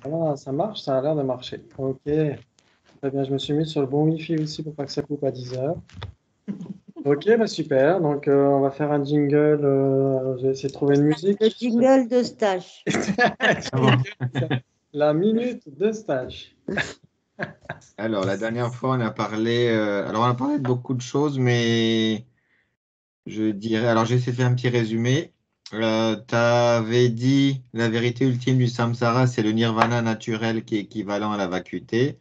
Ah, ça marche, ça a l'air de marcher. Ok, très bien, je me suis mis sur le bon Wi-Fi aussi pour pas que ça coupe à 10 heures. Ok, bah super, donc on va faire un jingle, je vais essayer de trouver une musique. Le jingle de stage. La minute de stage. Alors, la dernière fois, on a parlé, alors on a parlé de beaucoup de choses, mais je dirais, alors j'ai essayé de faire un petit résumé. Tu avais dit la vérité ultime du samsara, c'est le nirvana naturel qui est équivalent à la vacuité.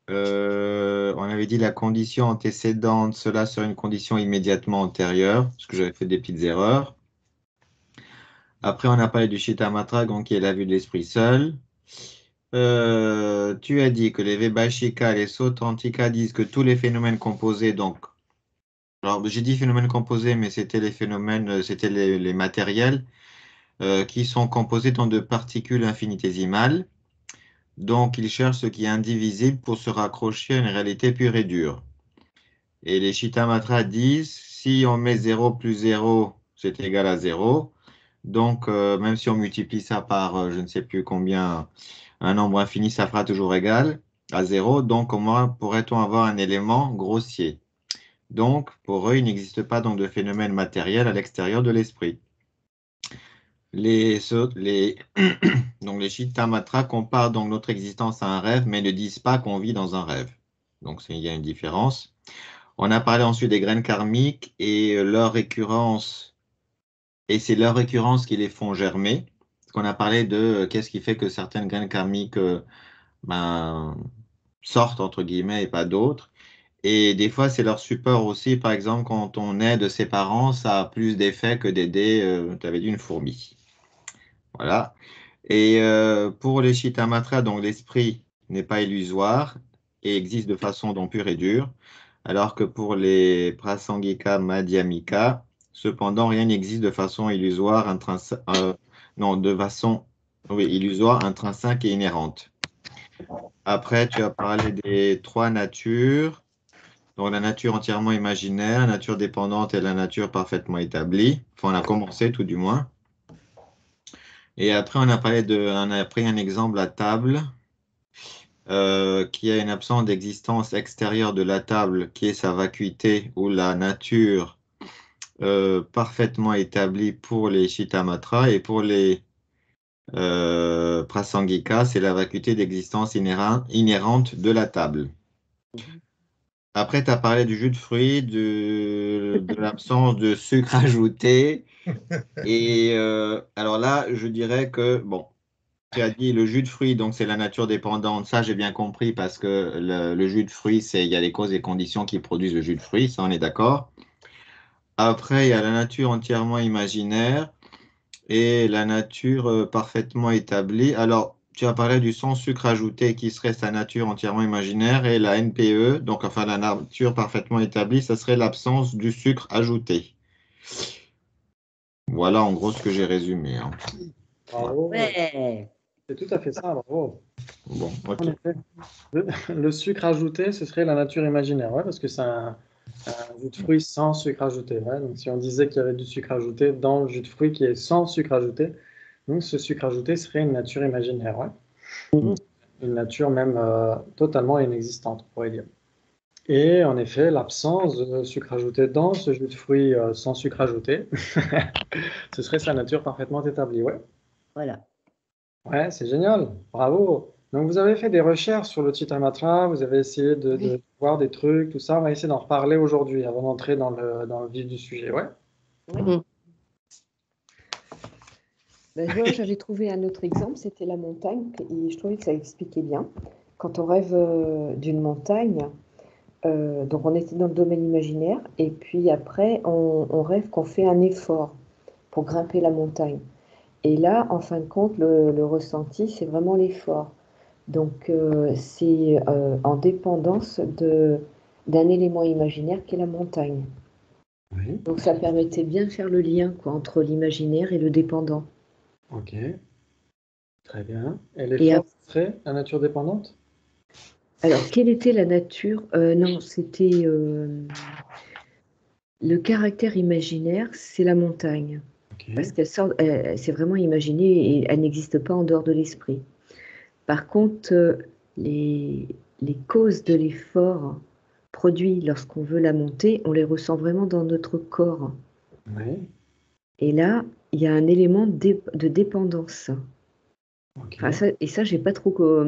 On avait dit la condition antécédente, cela serait une condition immédiatement antérieure, parce que j'avais fait des petites erreurs. Après, on a parlé du Shittamatra, donc qui est la vue de l'esprit seul. Tu as dit que les Vaibhashika, les Sautrantika disent que tous les phénomènes composés, donc, alors j'ai dit phénomènes composés, mais c'était les phénomènes, c'était les matériels qui sont composés dans de particules infinitésimales. Donc, ils cherchent ce qui est indivisible pour se raccrocher à une réalité pure et dure. Et les Shittamatra disent, si on met 0 plus 0, c'est égal à 0. Donc, même si on multiplie ça par je ne sais plus combien, un nombre infini, ça fera toujours égal à 0. Donc, comment pourrait-on avoir un élément grossier? Donc, pour eux, il n'existe pas donc, de phénomène matériel à l'extérieur de l'esprit. Les, donc, les Shittamatra comparent donc notre existence à un rêve, mais ne disent pas qu'on vit dans un rêve. Donc, il y a une différence. On a parlé ensuite des graines karmiques et leur récurrence, et c'est leur récurrence qui les font germer. Parce qu'on a parlé de qu'est-ce qui fait que certaines graines karmiques ben, sortent, entre guillemets, et pas d'autres. Et des fois, c'est leur support aussi. Par exemple, quand on aide ses parents, ça a plus d'effet que d'aider, tu avais dit, une fourmi. Voilà. Et pour les Shittamatra, donc l'esprit n'est pas illusoire et existe de façon donc pure et dure, alors que pour les Prasangika Madhyamika, cependant, rien n'existe de façon illusoire, non, de façon oui, illusoire, intrinsèque et inhérente. Après, tu as parlé des trois natures, donc la nature entièrement imaginaire, la nature dépendante et la nature parfaitement établie. Enfin, on a commencé tout du moins. Et après, on a pris un exemple à table qui a une absence d'existence extérieure de la table, qui est sa vacuité ou la nature parfaitement établie pour les Shittamatra et pour les Prasangika, c'est la vacuité d'existence inhérente de la table. Après, tu as parlé du jus de fruits, de l'absence de sucre ajouté. Et alors là, je dirais que, bon, tu as dit le jus de fruits, donc c'est la nature dépendante. Ça, j'ai bien compris parce que le jus de fruits, il y a les causes et conditions qui produisent le jus de fruits, ça, on est d'accord. Après, il y a la nature entièrement imaginaire et la nature parfaitement établie. Alors, tu as parlé du sans sucre ajouté qui serait sa nature entièrement imaginaire et la NPE, donc enfin la nature parfaitement établie, ça serait l'absence du sucre ajouté. Voilà en gros ce que j'ai résumé, hein. Bravo, Ouais. c'est tout à fait ça, bravo. Bon, En ok. effet. Le sucre ajouté, ce serait la nature imaginaire, ouais, parce que c'est un jus de fruits sans sucre ajouté. Ouais. Donc, si on disait qu'il y avait du sucre ajouté dans le jus de fruits qui est sans sucre ajouté, donc ce sucre ajouté serait une nature imaginaire, ouais. Une nature même totalement inexistante, on pourrait dire. Et en effet, l'absence de sucre ajouté dans ce jus de fruits sans sucre ajouté, ce serait sa nature parfaitement établie, ouais. Voilà. Ouais, c'est génial, bravo. Donc vous avez fait des recherches sur le Chittamatra, vous avez essayé de voir des trucs, tout ça. On va essayer d'en reparler aujourd'hui avant d'entrer dans le vif du sujet, ouais. Oui. Ben, moi, j'avais trouvé un autre exemple, c'était la montagne, et je trouvais que ça expliquait bien. Quand on rêve d'une montagne, donc on était dans le domaine imaginaire, et puis après, on rêve qu'on fait un effort pour grimper la montagne. Et là, en fin de compte, le ressenti, c'est vraiment l'effort. Donc, c'est en dépendance d'un élément imaginaire qui est la montagne. Oui, Donc, ça permettait bien de faire le lien quoi, entre l'imaginaire et le dépendant. ok, très bien. Et Et l'effort serait la nature dépendante? alors, quelle était la nature? Non, c'était le caractère imaginaire, c'est la montagne. Ok, Parce qu'elle sort, c'est vraiment imaginé et elle n'existe pas en dehors de l'esprit. Par contre, les causes de l'effort produit lorsqu'on veut la monter, on les ressent vraiment dans notre corps. Oui. Et là, il y a un élément de dépendance. Ok. Enfin, ça, j'ai pas trop.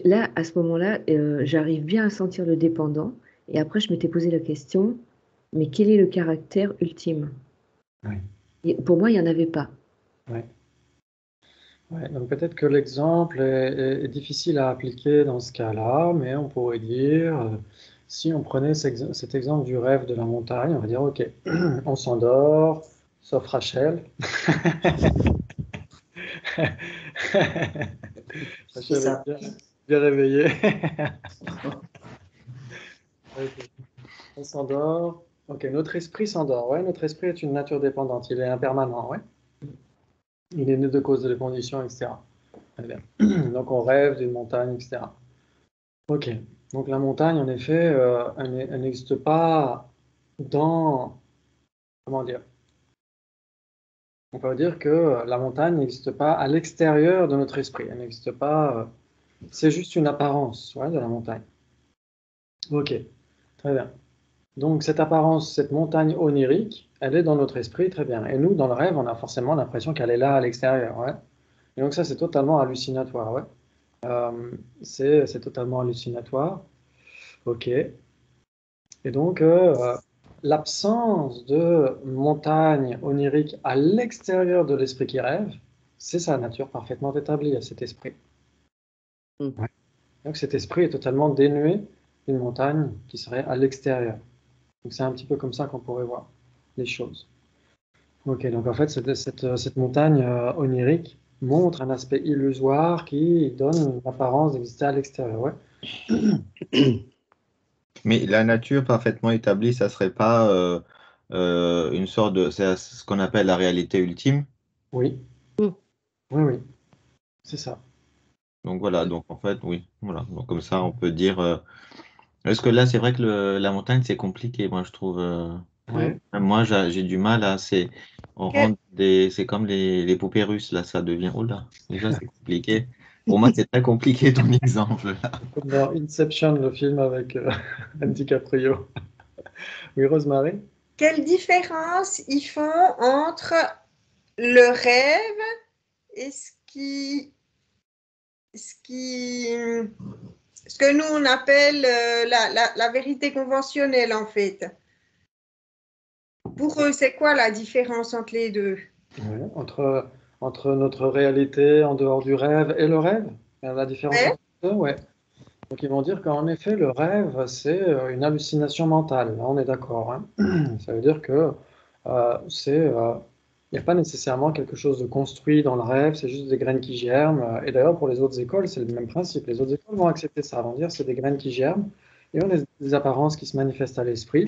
Là, à ce moment-là, j'arrive bien à sentir le dépendant. Et après, je m'étais posé la question, mais quel est le caractère ultime? Oui. Et pour moi, il n'y en avait pas. Ouais. Ouais, donc peut-être que l'exemple est difficile à appliquer dans ce cas-là, mais on pourrait dire, si on prenait cet exemple du rêve de la montagne, on va dire, OK, on s'endort, sauf Rachel. C'est Rachel est ça. bien réveillée. Ok. On s'endort. OK, notre esprit s'endort. Ouais, notre esprit est une nature dépendante. Il est impermanent. Ouais. Il est né de cause de conditions, etc. Très bien. Donc on rêve d'une montagne, etc. Ok. Donc la montagne, en effet, elle n'existe pas dans... Comment dire? On peut dire que la montagne n'existe pas à l'extérieur de notre esprit. Elle n'existe pas... c'est juste une apparence, ouais, de la montagne. Ok. Très bien. Donc cette apparence, cette montagne onirique, elle est dans notre esprit, très bien. Et nous, dans le rêve, on a forcément l'impression qu'elle est là à l'extérieur, ouais. Et donc ça, c'est totalement hallucinatoire, ouais. C'est totalement hallucinatoire. Ok. Et donc, l'absence de montagne onirique à l'extérieur de l'esprit qui rêve, c'est sa nature parfaitement établie à cet esprit. Mm. Ouais. Donc cet esprit est totalement dénué d'une montagne qui serait à l'extérieur. Donc c'est un petit peu comme ça qu'on pourrait voir les choses. Ok, donc en fait, cette montagne onirique montre un aspect illusoire qui donne une apparence d'exister à l'extérieur. Ouais. Mais la nature parfaitement établie, ça serait pas une sorte de... C'est ce qu'on appelle la réalité ultime. Oui, Mm. oui, oui, c'est ça. Donc voilà, donc en fait, oui, voilà. Donc comme ça, on peut dire... Parce que là, c'est vrai que la montagne, c'est compliqué, moi, je trouve. Ouais. Même moi, j'ai du mal à... On Que- rentre des... C'est comme les poupées russes, là, ça devient... Oh là, déjà, c'est compliqué. Pour moi, c'est très compliqué ton exemple, là. Comme dans Inception, le film avec DiCaprio. Oui, Rosemary? Quelle différence ils font entre le rêve et ce qui, ce que nous on appelle la vérité conventionnelle en fait. Pour eux, c'est quoi la différence entre les deux? Ouais, entre notre réalité en dehors du rêve et le rêve, il y a la différence Ouais. entre les deux, ouais. Donc ils vont dire qu'en effet, le rêve, c'est une hallucination mentale. Là, on est d'accord, hein. Ça veut dire que il n'y a pas nécessairement quelque chose de construit dans le rêve, c'est juste des graines qui germent. Et d'ailleurs, pour les autres écoles, c'est le même principe. Les autres écoles vont accepter ça, vont dire c'est des graines qui germent et on a des apparences qui se manifestent à l'esprit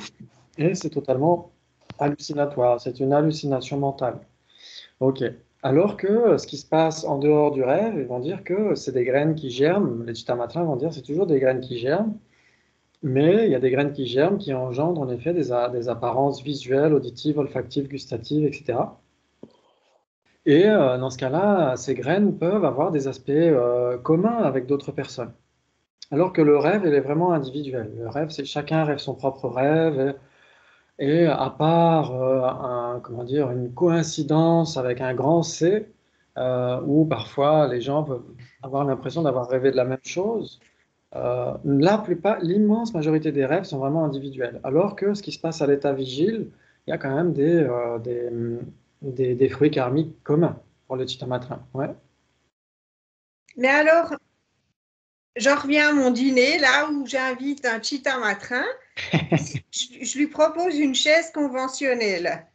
et c'est totalement hallucinatoire. C'est une hallucination mentale. Ok. Alors que ce qui se passe en dehors du rêve, ils vont dire que c'est des graines qui germent. Les Chitamatrins vont dire que c'est toujours des graines qui germent, mais il y a des graines qui germent qui engendrent en effet des apparences visuelles, auditives, olfactives, gustatives, etc. Et dans ce cas-là, ces graines peuvent avoir des aspects communs avec d'autres personnes. Alors que le rêve, il est vraiment individuel. Le rêve, c'est chacun rêve son propre rêve. Et à part comment dire, une coïncidence avec un grand C, où parfois les gens peuvent avoir l'impression d'avoir rêvé de la même chose, l'immense majorité des rêves sont vraiment individuels. Alors que ce qui se passe à l'état vigile, il y a quand même des fruits karmiques communs pour les Chitamatrins. Ouais. Mais alors, j'en reviens à mon dîner, là où j'invite un Chitamatrin. Je lui propose une chaise conventionnelle.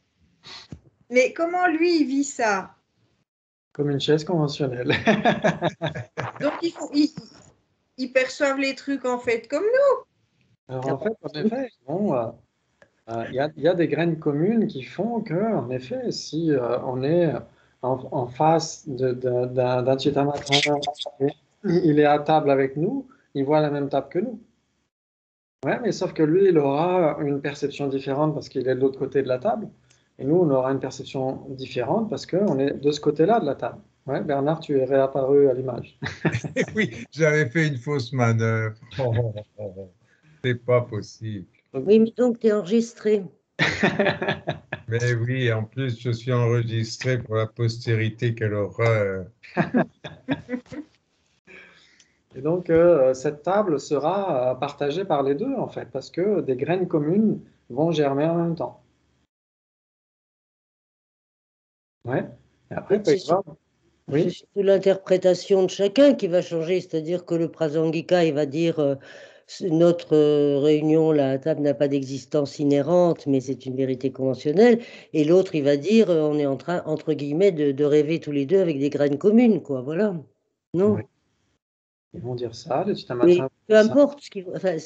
Mais comment lui, il vit ça? Comme une chaise conventionnelle. Donc, ils perçoivent les trucs en fait comme nous. Alors en effet, bon, il y a des graines communes qui font que, en effet, si on est en face d'un Chitamatrin, il est à table avec nous, il voit la même table que nous. Ouais, mais sauf que lui, il aura une perception différente parce qu'il est de l'autre côté de la table. Et nous, on aura une perception différente parce qu'on est de ce côté-là de la table. Ouais, Bernard, tu es réapparu à l'image. Oui, j'avais fait une fausse manœuvre. C'est pas possible. Oui, mais donc tu es enregistré. Mais oui, en plus, je suis enregistré pour la postérité, quelle horreur. Et donc, cette table sera partagée par les deux, en fait, parce que des graines communes vont germer en même temps. Ouais. Et après, il peut y avoir... C'est Oui. surtout l'interprétation de chacun qui va changer, c'est-à-dire que le Prasangika, il va dire notre réunion, la table n'a pas d'existence inhérente, mais c'est une vérité conventionnelle, et l'autre, il va dire on est en train, entre guillemets, de rêver tous les deux avec des graines communes, quoi, voilà. Non? Oui. Ils vont dire ça, les Mais Chitamatrins. peu importe, enfin,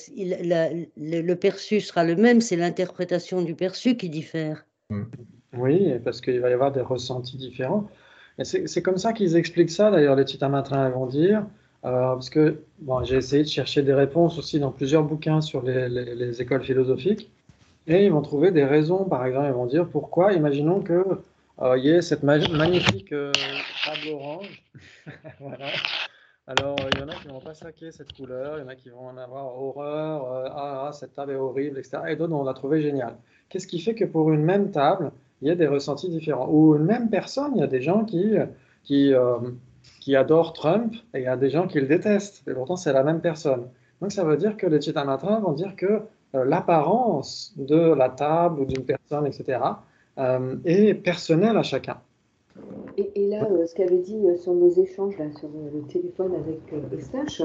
le perçu sera le même, c'est l'interprétation du perçu qui diffère. Oui, parce qu'il va y avoir des ressentis différents. Et c'est comme ça qu'ils expliquent ça, d'ailleurs, les Chitamatrins vont dire, parce que bon, j'ai essayé de chercher des réponses aussi dans plusieurs bouquins sur les écoles philosophiques, et ils vont trouver des raisons, par exemple, ils vont dire pourquoi, imaginons que il y ait cette magnifique table orange, voilà. Alors, il y en a qui vont pas saquer cette couleur, il y en a qui vont en avoir horreur, cette table est horrible, etc. Et d'autres vont la trouver géniale. Qu'est-ce qui fait que pour une même table, il y a des ressentis différents? Ou une même personne, il y a des gens qui, euh, qui adorent Trump et il y a des gens qui le détestent. Et pourtant, c'est la même personne. Donc, ça veut dire que les Chitamatrins vont dire que l'apparence de la table ou d'une personne, etc., est personnelle à chacun. Et là, ce qu'avait dit sur nos échanges là, sur le téléphone avec Eustache,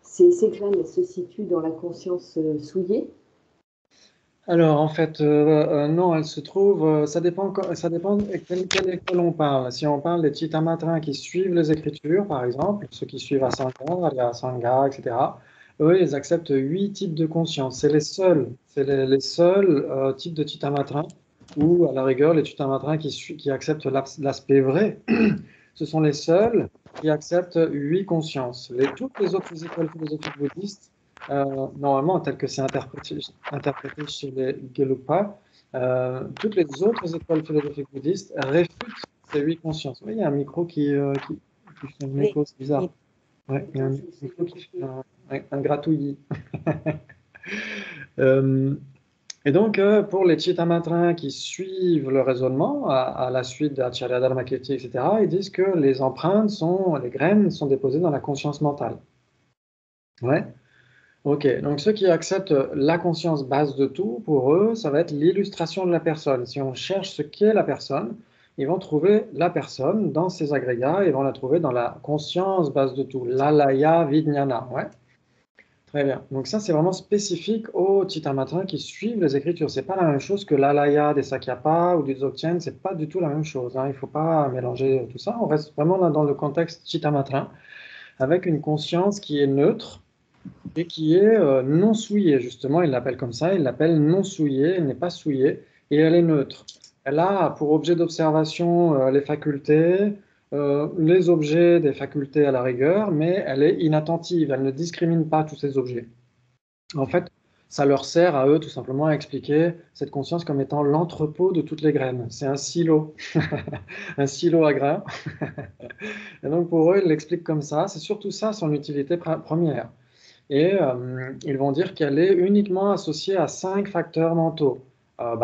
ces graines elles se situent dans la conscience souillée. Alors, en fait, non, elle se trouve, ça dépend de quelle école on parle. Si on parle des Chitamatrins qui suivent les Écritures, par exemple, ceux qui suivent à Sangha, etc., eux, ils acceptent 8 types de conscience. C'est les seuls types de Chitamatrins, ou à la rigueur, les Chitamatrins qui acceptent l'aspect vrai, ce sont les seuls qui acceptent 8 consciences. Toutes les autres écoles philosophiques bouddhistes, normalement, tel que c'est interprété chez les Gelugpa, toutes les autres écoles philosophiques bouddhistes réfutent ces 8 consciences. Oui, il y a un micro qui fait un écho, c'est bizarre. Ouais, il y a un micro qui fait un gratouillis. Et donc, pour les Chitamatrins qui suivent le raisonnement à la suite d'Acharya Dharmakirti, etc., ils disent que les graines sont déposées dans la conscience mentale. Ouais. Ok, donc ceux qui acceptent la conscience base de tout, pour eux, ça va être l'illustration de la personne. Si on cherche ce qu'est la personne, ils vont trouver la personne dans ces agrégats, ils vont la trouver dans la conscience base de tout, l'alaya vijnana. Ouais. Très bien. Donc ça, c'est vraiment spécifique aux Chitamatrins qui suivent les Écritures. C'est pas la même chose que l'alaya des Sakyapa ou des Dzogchen. C'est pas du tout la même chose. Hein. Il faut pas mélanger tout ça. On reste vraiment là dans le contexte Chitamatrin, avec une conscience qui est neutre et qui est non souillée. Justement, il l'appelle comme ça. Il l'appelle non souillée. Elle n'est pas souillée et elle est neutre. Elle a pour objet d'observation les facultés, les objets des facultés à la rigueur, mais elle est inattentive, elle ne discrimine pas tous ces objets. En fait, ça leur sert à eux tout simplement à expliquer cette conscience comme étant l'entrepôt de toutes les graines. C'est un silo, un silo à grains. Et donc pour eux, ils l'expliquent comme ça. C'est surtout ça son utilité première. Et ils vont dire qu'elle est uniquement associée à 5 facteurs mentaux.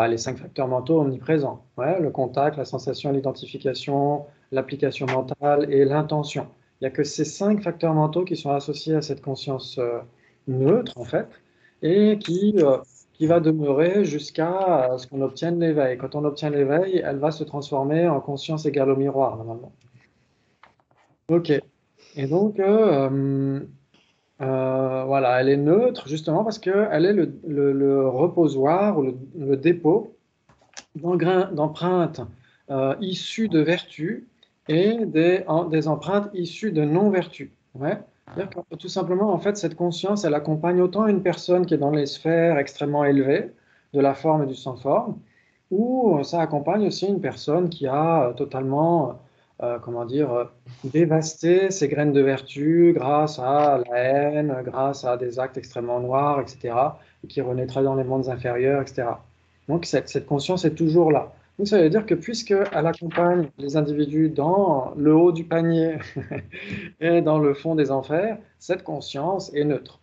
Les 5 facteurs mentaux omniprésents. Ouais, le contact, la sensation, l'identification, l'application mentale et l'intention. Il n'y a que ces 5 facteurs mentaux qui sont associés à cette conscience neutre, en fait, et qui va demeurer jusqu'à ce qu'on obtienne l'éveil. Quand on obtient l'éveil, elle va se transformer en conscience égale au miroir, normalement. Ok. Et donc, voilà, elle est neutre justement parce qu'elle est le reposoir ou le dépôt d'empreintes issues de vertus et des empreintes issues de non-vertus. Ouais. C'est-à-dire que, tout simplement, en fait, cette conscience, elle accompagne autant une personne qui est dans les sphères extrêmement élevées, de la forme et du sans-forme, ou ça accompagne aussi une personne qui a totalement dévaster ses graines de vertu grâce à la haine, grâce à des actes extrêmement noirs, etc., et qui renaîtra dans les mondes inférieurs, etc. Donc cette conscience est toujours là. Donc, ça veut dire que puisqu'elle accompagne les individus dans le haut du panier et dans le fond des enfers, cette conscience est neutre.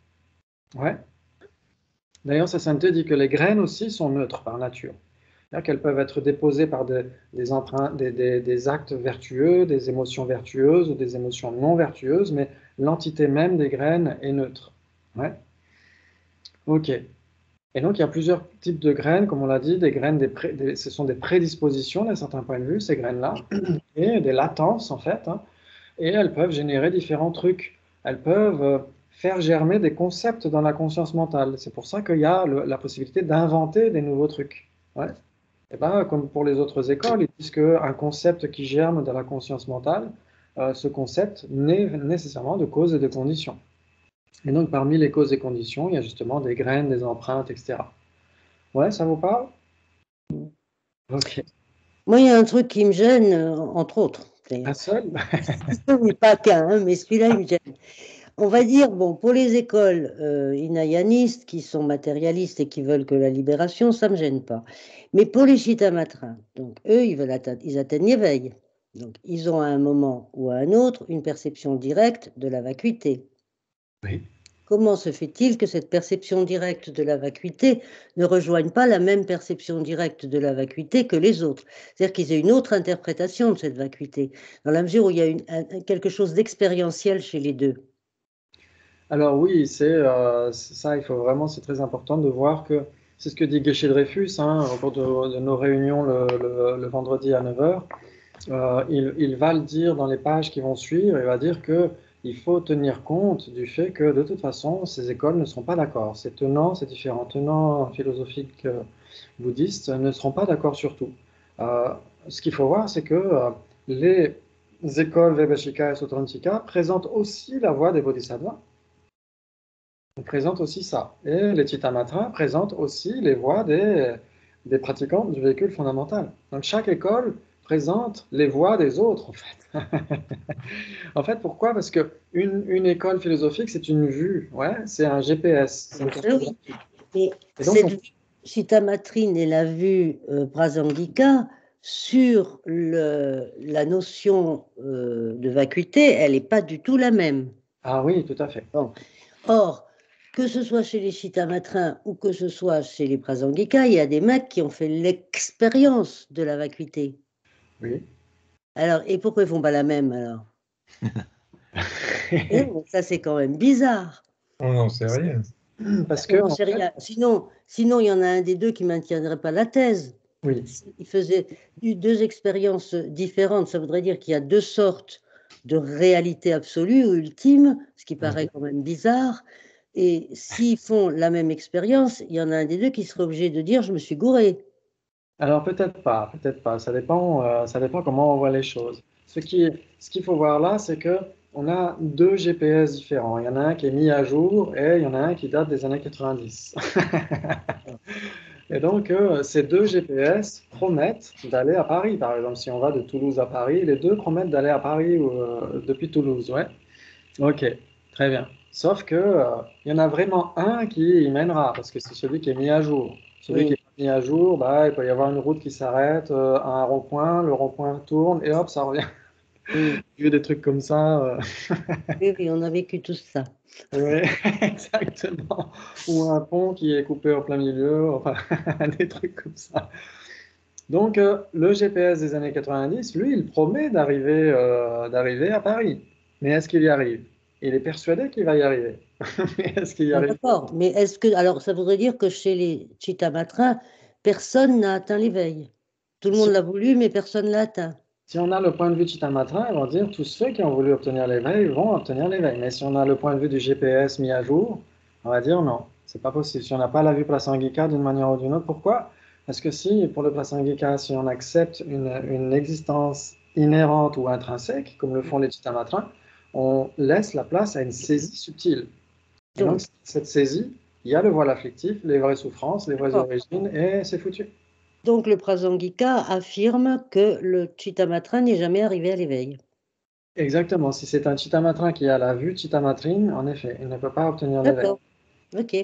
Ouais. D'ailleurs, sa sainteté dit que les graines aussi sont neutres par nature. C'est-à-dire qu'elles peuvent être déposées par des empreintes, des actes vertueux, des émotions vertueuses ou des émotions non vertueuses, mais l'entité même des graines est neutre. Ouais. Ok. Et donc, il y a plusieurs types de graines, comme on l'a dit, des graines, ce sont des prédispositions d'un certain point de vue, ces graines-là, et des latences, en fait, hein, et elles peuvent générer différents trucs. Elles peuvent faire germer des concepts dans la conscience mentale. C'est pour ça qu'il y a la possibilité d'inventer des nouveaux trucs. Ouais. Et ben, comme pour les autres écoles, ils disent qu'un concept qui germe dans la conscience mentale, ce concept naît nécessairement de causes et de conditions. Et donc, parmi les causes et conditions, il y a justement des graines, des empreintes, etc. Ouais, ça vous parle? Ok. Moi, il y a un truc qui me gêne, entre autres. Un seul? Oui, pas qu'un, hein, mais celui-là, il me gêne. On va dire, bon, pour les écoles hinayanistes qui sont matérialistes et qui veulent que la libération, ça ne me gêne pas. Mais pour les chitamatrins, donc eux, ils atteignent l'éveil. Donc, ils ont à un moment ou à un autre une perception directe de la vacuité. Oui. Comment se fait-il que cette perception directe de la vacuité ne rejoigne pas la même perception directe de la vacuité que les autres? C'est-à-dire qu'ils aient une autre interprétation de cette vacuité, dans la mesure où il y a quelque chose d'expérientiel chez les deux. Alors oui, c'est ça, il faut vraiment, c'est très important de voir que, c'est ce que dit Geshe Dreyfus, hein, au cours de nos réunions le vendredi à 9 heures. Il va le dire dans les pages qui vont suivre, il va dire qu'il faut tenir compte du fait que de toute façon, ces écoles ne seront pas d'accord. Ces différents tenants philosophiques bouddhistes ne seront pas d'accord sur tout. Ce qu'il faut voir, c'est que les écoles Vaibhashika et Sautrantika présentent aussi la voie des bodhisattvas. On présente aussi ça. Et les Chittamatra présentent aussi les voies des pratiquants du véhicule fondamental. Donc chaque école présente les voies des autres, en fait. En fait, pourquoi? Parce qu'une école philosophique, c'est une vue, ouais, c'est un GPS. C'est une Oui, mais Et donc, cette vue chittamatrine et la vue prasangika sur la notion de vacuité, elle n'est pas du tout la même. Ah oui, tout à fait. Bon. Or, que ce soit chez les chittamatrins ou que ce soit chez les prasangika, il y a des mecs qui ont fait l'expérience de la vacuité. Oui. Alors, et pourquoi ils font pas la même alors? Ça, c'est quand même bizarre. On n'en sait rien. Parce On que, n'en en sait fait, rien. Sinon, il y en a un des deux qui ne maintiendrait pas la thèse. oui. Il faisait deux expériences différentes. Ça voudrait dire qu'il y a deux sortes de réalité absolue ou ultime, ce qui paraît quand même bizarre. Et s'ils font la même expérience, il y en a un des deux qui serait obligé de dire je me suis gouré. Alors peut-être pas, peut-être pas. Ça dépend comment on voit les choses. Ce qu'il faut voir là, c'est que on a deux GPS différents. Il y en a un qui est mis à jour et il y en a un qui date des années 90. Et donc ces deux GPS promettent d'aller à Paris, par exemple. Si on va de Toulouse à Paris, les deux promettent d'aller à Paris depuis Toulouse, ouais. Ok, très bien. Sauf que il y en a vraiment un qui y mènera, parce que c'est celui qui est mis à jour. Celui Oui. qui est pas mis à jour, bah, il peut y avoir une route qui s'arrête à un rond-point, le rond-point tourne et hop, ça revient. Il y a des trucs comme ça. Oui, oui, on a vécu tout ça. Oui, exactement. Ou un pont qui est coupé en plein milieu, enfin, des trucs comme ça. Donc, le GPS des années 90, lui, il promet d'arriver à Paris. Mais est-ce qu'il y arrive? Il est persuadé qu'il va y arriver. Mais est-ce qu'il y arrive? D'accord, mais est-ce que, alors ça voudrait dire que chez les chittamatrins, personne n'a atteint l'éveil. Tout le monde l'a voulu, mais personne l'a atteint. Si on a le point de vue de Chittamatra, ils vont dire tous ceux qui ont voulu obtenir l'éveil vont obtenir l'éveil. Mais si on a le point de vue du GPS mis à jour, on va dire non, c'est pas possible. Si on n'a pas la vue Prasangika d'une manière ou d'une autre, pourquoi? Parce que si, pour le Prasangika, si on accepte une existence inhérente ou intrinsèque, comme le font les Chittamatrins, on laisse la place à une saisie subtile. Et donc, cette saisie, il y a le voile afflictif, les vraies souffrances, les vraies origines, et c'est foutu. Donc le Prasangika affirme que le Chittamatra n'est jamais arrivé à l'éveil. Exactement. Si c'est un Chittamatrin qui a la vue Chittamatrine, en effet, il ne peut pas obtenir l'éveil. D'accord. Ok.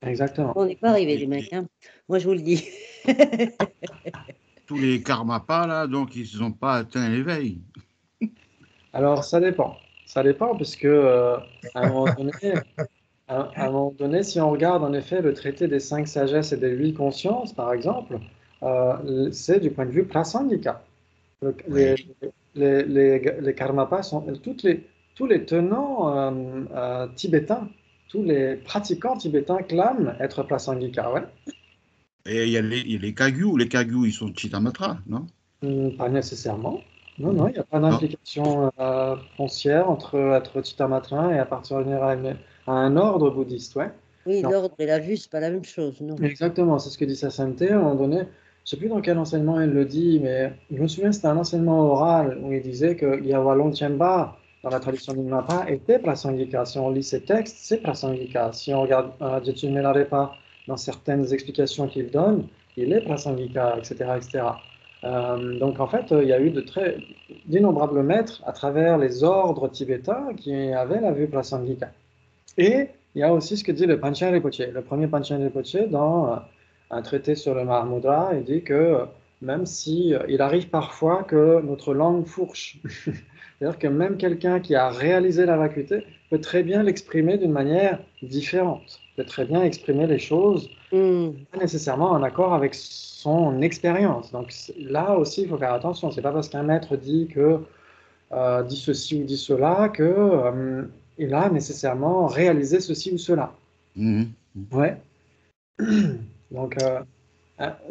Exactement. On n'est pas arrivé, les mecs. Hein. Moi, je vous le dis. tous les karmapas, là, donc ils n'ont pas atteint l'éveil. Alors, ça dépend. Ça dépend, puisque à un moment donné, à un moment donné, si on regarde en effet le traité des 5 sagesses et des 8 consciences, par exemple, c'est du point de vue prasangika. Le- Les, Oui. les karmapas sont tous les tenants tibétains, tous les pratiquants tibétains clament être prasangika, ouais. Et il y a les Kagyu. Les Kagyu, ils sont Chitamatra, non? Pas nécessairement. Non, non, il n'y a pas Non. d'implication foncière entre être chitamatrin et appartenir à un ordre bouddhiste, ouais. Oui, Non. l'ordre et la vue, c'est pas la même chose, non. Exactement, c'est ce que dit sa sainteté. À un moment donné, je ne sais plus dans quel enseignement il le dit, mais je me souviens, c'était un enseignement oral où il disait que Yawa Longchenpa, dans la tradition Nyingmapa, était prasangika. Si on lit ses textes, c'est prasangika. Si on regarde Jetsun Milarepa, dans certaines explications qu'il donne, il est prasangika, etc., etc. Donc en fait, il y a eu d'innombrables maîtres à travers les ordres tibétains qui avaient la vue prasangika. Et il y a aussi ce que dit le Panchen Rinpoche. Le premier Panchen Rinpoche, dans un traité sur le Mahamudra, il dit que même si il arrive parfois que notre langue fourche, c'est-à-dire que même quelqu'un qui a réalisé la vacuité peut très bien l'exprimer d'une manière différente, peut très bien exprimer les choses, pas nécessairement en accord avec son expérience. Donc là aussi, il faut faire attention. C'est pas parce qu'un maître dit que dit ceci ou dit cela que il a nécessairement réalisé ceci ou cela. Mhm. Ouais. Donc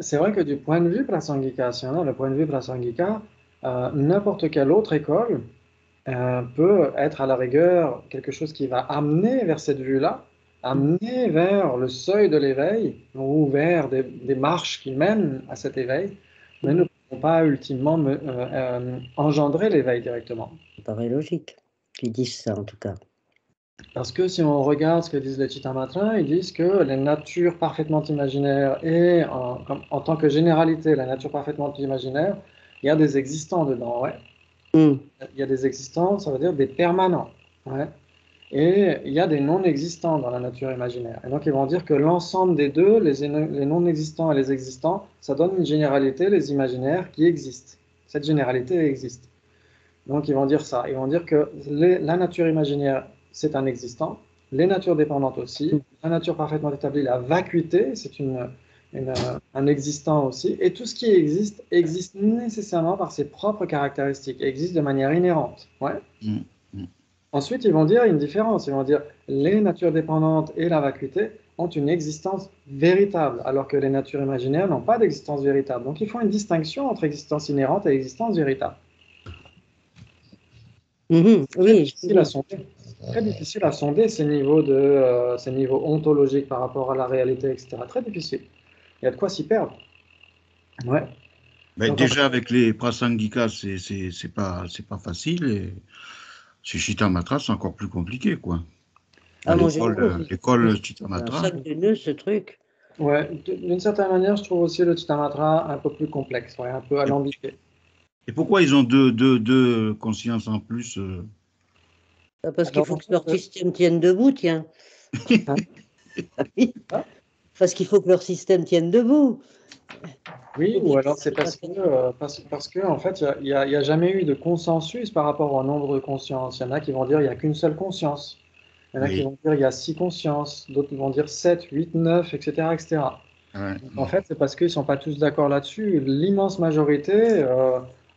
c'est vrai que du point de vue prasangika, si on a le point de vue prasangika, n'importe quelle autre école peut être à la rigueur quelque chose qui va amener vers cette vue-là, amener vers le seuil de l'éveil ou vers des marches qui mènent à cet éveil, mais ne pourront pas ultimement engendrer l'éveil directement. Ça paraît logique qu'ils disent ça, en tout cas. Parce que si on regarde ce que disent les Chittamatrins, ils disent que les natures parfaitement imaginaires et en tant que généralité, la nature parfaitement imaginaire, il y a des existants dedans, ouais. Il y a des existants, ça veut dire des permanents, ouais. Et il y a des non-existants dans la nature imaginaire. Et donc ils vont dire que l'ensemble des deux, les non-existants et les existants, ça donne une généralité, les imaginaires, qui existent. Cette généralité existe. Donc ils vont dire ça. Ils vont dire que la nature imaginaire, c'est un existant. Les natures dépendantes aussi. La nature parfaitement établie, la vacuité, c'est un existant aussi. Et tout ce qui existe, existe nécessairement par ses propres caractéristiques, existe de manière inhérente. Ouais. Ensuite, ils vont dire une différence. Ils vont dire les natures dépendantes et la vacuité ont une existence véritable, alors que les natures imaginaires n'ont pas d'existence véritable. Donc, ils font une distinction entre existence inhérente et existence véritable. Oui, difficile à sonder. Très difficile à sonder ces niveaux ontologiques par rapport à la réalité, etc. Très difficile. Il y a de quoi s'y perdre. Ouais. Ben, Donc, déjà, avec les prasangikas, c'est pas facile. Et chez Chitamatra, c'est encore plus compliqué, quoi. À moi, j'ai l'école un Chitamatra. sac de nœuds, ce truc. Ouais, d'une certaine manière, je trouve aussi le Chittamatra un peu plus complexe, ouais, un peu alambiqué. Et pourquoi ils ont deux consciences en plus Parce qu'il faut que leur système tienne debout, tiens. Parce qu'il faut que leur système tienne debout. Oui, ou alors c'est parce que en fait, il n'y a jamais eu de consensus par rapport au nombre de consciences. Il y en a qui vont dire il n'y a qu'une seule conscience. Il y en a qui vont dire il y a 6 consciences. D'autres vont dire 7, 8, 9, etc. etc. Ouais. En fait, c'est parce qu'ils ne sont pas tous d'accord là-dessus. L'immense majorité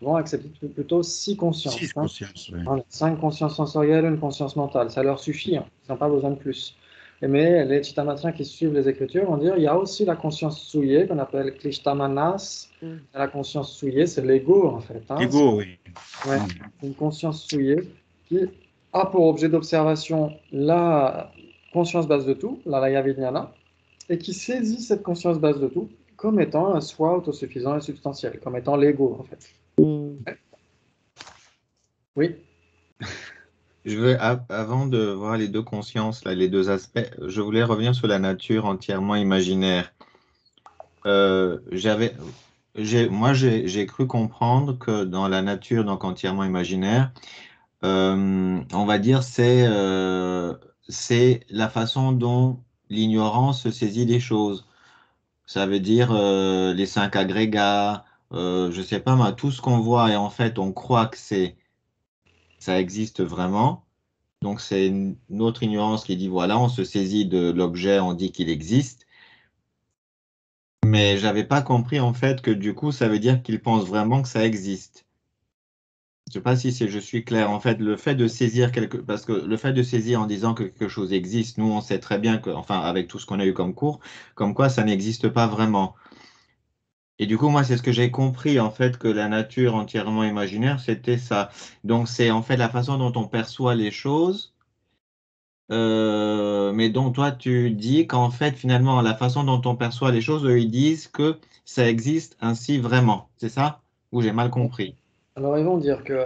vont accepter plutôt 6 consciences. 6 consciences, oui. 5 consciences sensorielles, une conscience mentale. Ça leur suffit, hein. Ils n'ont pas besoin de plus. Mais les Chittamatrins qui suivent les Écritures vont dire il y a aussi la conscience souillée qu'on appelle Klishtammanas. La conscience souillée, c'est l'ego en fait. L'ego, oui. Ouais, une conscience souillée qui a pour objet d'observation la conscience base de tout, la Laya Vijnana, et qui saisit cette conscience base de tout comme étant un soi autosuffisant et substantiel, comme étant l'ego en fait. Ouais. Oui. Je veux, avant de voir les deux consciences, là, les deux aspects, je voulais revenir sur la nature entièrement imaginaire. Moi, j'ai cru comprendre que dans la nature donc entièrement imaginaire, on va dire c'est la façon dont l'ignorance saisit les choses. Ça veut dire les 5 agrégats je sais pas moi, tout ce qu'on voit et en fait on croit que ça existe vraiment. Donc c'est une autre ignorance qui dit voilà, on se saisit de l'objet, on dit qu'il existe. Mais j'avais pas compris en fait que du coup ça veut dire qu'il pense vraiment que ça existe. Je sais pas si je suis clair. En fait, le fait de saisir parce que le fait de saisir en disant que quelque chose existe, nous on sait très bien que, enfin avec tout ce qu'on a eu comme cours, comme quoi ça n'existe pas vraiment. Et du coup, moi, c'est ce que j'ai compris, en fait, que la nature entièrement imaginaire, c'était ça. Donc, c'est en fait la façon dont on perçoit les choses, mais dont toi, tu dis qu'en fait, finalement, la façon dont on perçoit les choses, eux, ils disent que ça existe ainsi vraiment. C'est ça? Ou j'ai mal compris? Alors, ils vont dire que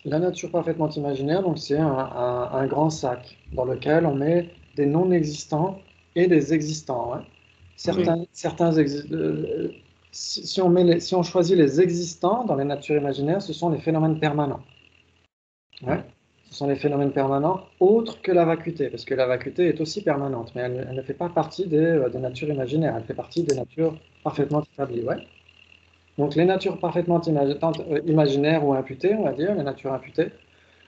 la nature parfaitement imaginaire, donc c'est un grand sac dans lequel on met des non-existants et des existants. Ouais. Oui. Si on choisit les existants dans les natures imaginaires, ce sont les phénomènes permanents. Ouais. Ce sont les phénomènes permanents autres que la vacuité, parce que la vacuité est aussi permanente, mais elle ne fait pas partie des natures imaginaires, elle fait partie des natures parfaitement établies. Ouais. Donc les natures parfaitement imaginaires ou imputées, on va dire, les natures imputées,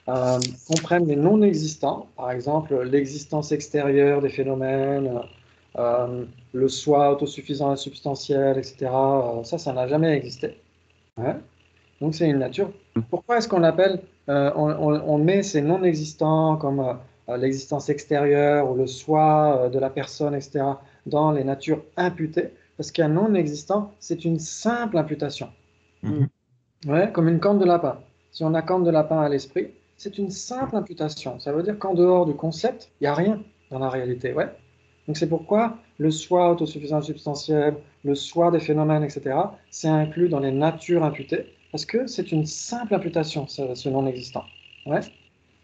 comprennent les non-existants, par exemple l'existence extérieure des phénomènes, le soi autosuffisant insubstantiel, etc. Ça n'a jamais existé. Ouais. Donc c'est une nature. Pourquoi est-ce qu'on l'appelle, on met ces non-existants comme l'existence extérieure ou le soi de la personne, etc., dans les natures imputées? Parce qu'un non-existant, c'est une simple imputation. Mhm. Ouais, comme une corne de lapin. Si on a corne de lapin à l'esprit, c'est une simple imputation. Ça veut dire qu'en dehors du concept, il n'y a rien dans la réalité. Ouais. Donc c'est pourquoi le soi autosuffisant substantiel, le soi des phénomènes, etc., c'est inclus dans les natures imputées, parce que c'est une simple imputation, ce non-existant. Ouais.